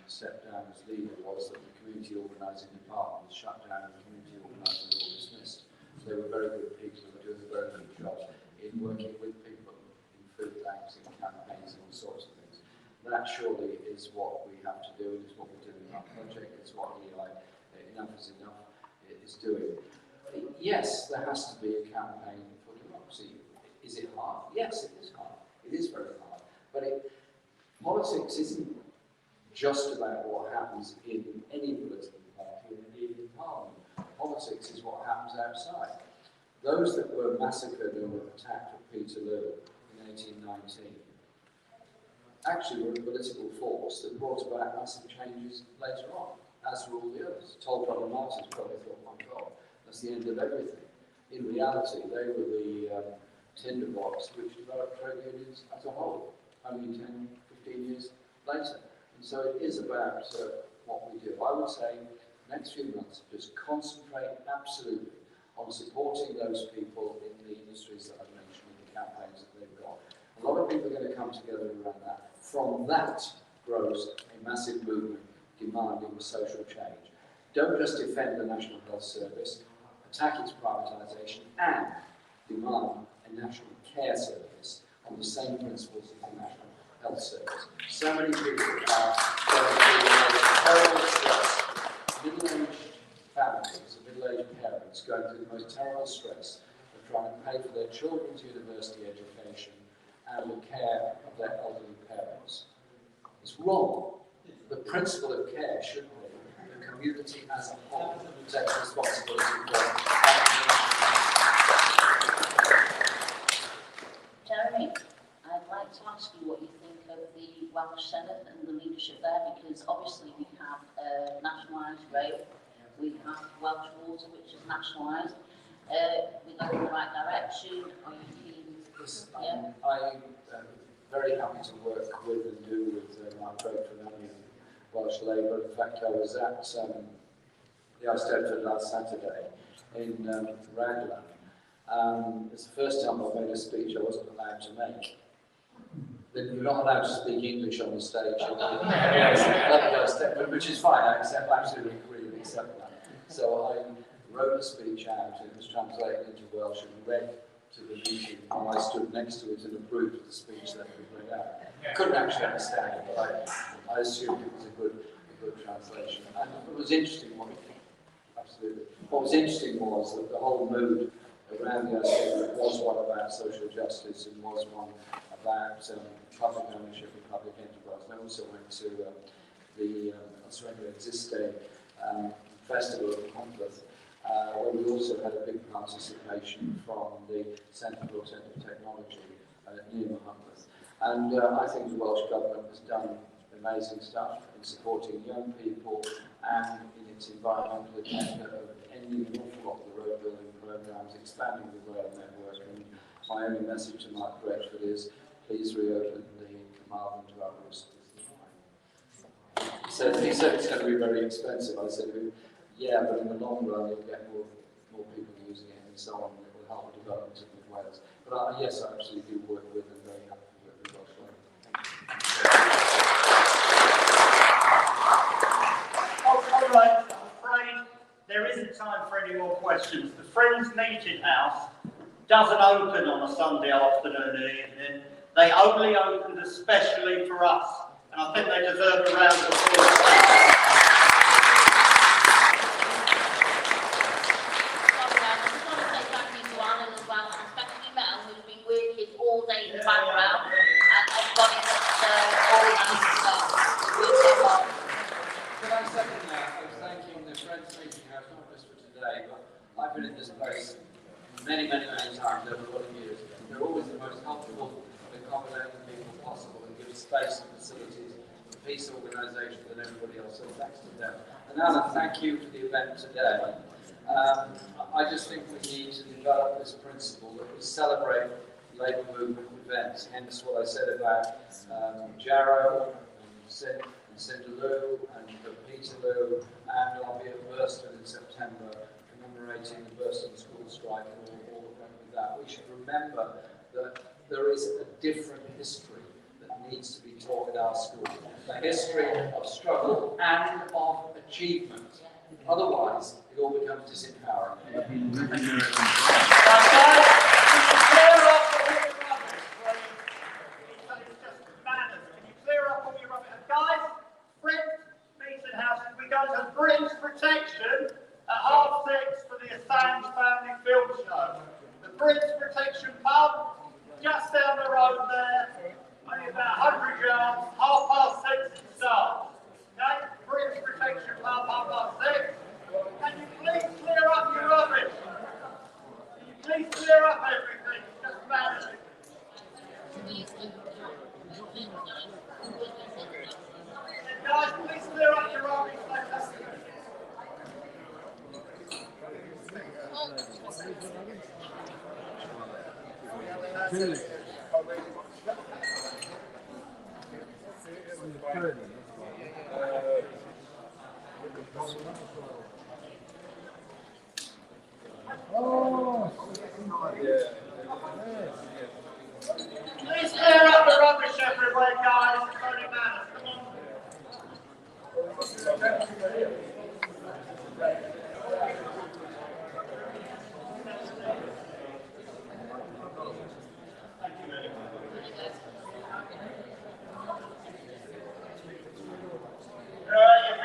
S14: stepped down as leader was that the community organising department was shut down and the community organisers were all dismissed. So they were very good people who were doing a very good job in working with people in food banks, in campaigns and all sorts of things. That surely is what we have to do, and is what we're doing in our project. It's what Eli, Enough is Enough, is doing. Yes, there has to be a campaign for democracy. Is it hard? Yes, it is hard. It is very hard. But politics isn't just about what happens in any political party or indeed in Parliament. Politics is what happens outside. Those that were massacred and were attacked at Peterloo in 1819 actually were a political force that brought about massive changes later on, as were all the others. Toll Brother Martins probably thought, my God, that's the end of everything. In reality, they were the tinderbox which developed trade unions as a whole, only 10, 15 years later. And so it is about what we do. I would say, next few months, just concentrate absolutely on supporting those people in the industries that I've mentioned, in the campaigns that they've got. A lot of people are going to come together around that. From that grows a massive movement demanding social change. Don't just defend the National Health Service, attack its privatisation, and demand a national care service on the same principles as the National Health Service. So many people are going through terrible stress. Middle-aged families, middle-aged parents going through the most terrible stress of trying to pay for their children's university education and the care of their elderly parents. It's wrong. The principle of care should be the community as a whole takes responsibility for it.
S16: Jeremy, I'd like to ask you what you think of the Welsh Senate and the leadership there, because obviously we have nationalised rail, we have Welsh water which is nationalised. We're going in the right direction. Are you keen?
S14: Yes, I'm very happy to work with and do with my great friend Welsh Labour. In fact, I was at the Eisteddfod last Saturday in Raglan. It's the first time I've made a speech I wasn't allowed to make. You're not allowed to speak English on the stage, which is fine. I absolutely agree with accept that. So I wrote a speech out, it was translated into Welsh and read to the meeting, and I stood next to it and approved the speech that we read out. I couldn't actually understand it, but I assumed it was a good translation. And it was interesting, absolutely. What was interesting was that the whole mood around the Assembly was one about social justice and was one about public ownership and public enterprise. And I also went to the Surrender Exist Day festival at Monmouth, where we also had a big participation from the Centre for Alternative Technology near Monmouth. And I think the Welsh Government has done amazing stuff in supporting young people and in its environmental agenda of ending an awful lot of the road building programmes, expanding the rail network. And my only message to Mark Gretford is please reopen the Carmarthen to Uproost. He said it's going to be very expensive. I said, yeah, but in the long run you'll get more people using it and so on, and it will help the development of Wales. But yes, I absolutely do work with and very happy to work with Welsh Government.
S20: All right, I'm afraid there isn't time for any more questions. The Friends Meeting House doesn't open on a Sunday afternoon or evening. They only opened especially for us, and I think they deserve a round of applause.
S16: All day in the background, and everybody that's organised
S14: Could I second that? I was thanking the Friends Meeting House, not just for today, but I've been in this place many times over a lot of years. They're always the most helpful and accommodating people possible and give space and facilities for peace organisations and everybody else. So thanks to them. And Alan, thank you for the event today. I just think we need to develop this principle that we celebrate labour movement events, hence what I said about Jarrow and Cinderloo and Peterloo, and I'll be at Burston in September commemorating the Burston school strike and all that went with that. We should remember that there is a different history that needs to be taught in our schools, a history of struggle and of achievement. Otherwise, it all becomes disempowering. Thank you very much.
S20: We go to Britain's Protection at 6:30 for the Assange Family Film Show. The Britain's Protection pub, just down the road there, only about 100 yards, 6:30 it starts. Okay? Britain's Protection pub, 6:30. Can you please clear up your rubbish? Can you please clear up everything? It's just vanity. Guys, please clear up your rubbish. Please clear up the rubbish everywhere, guys. It's only manners. Come on.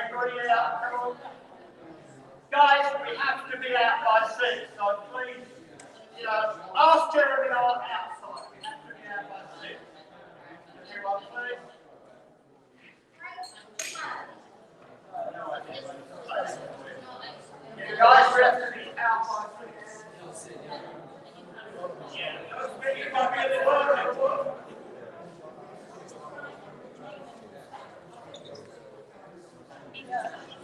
S20: Everybody out, come on. Guys, we have to be out by 6, so please, ask Jeremy outside. We have to be out by 6. Everyone, please. You guys, we have to be out by 6. You might be at the work. Yeah.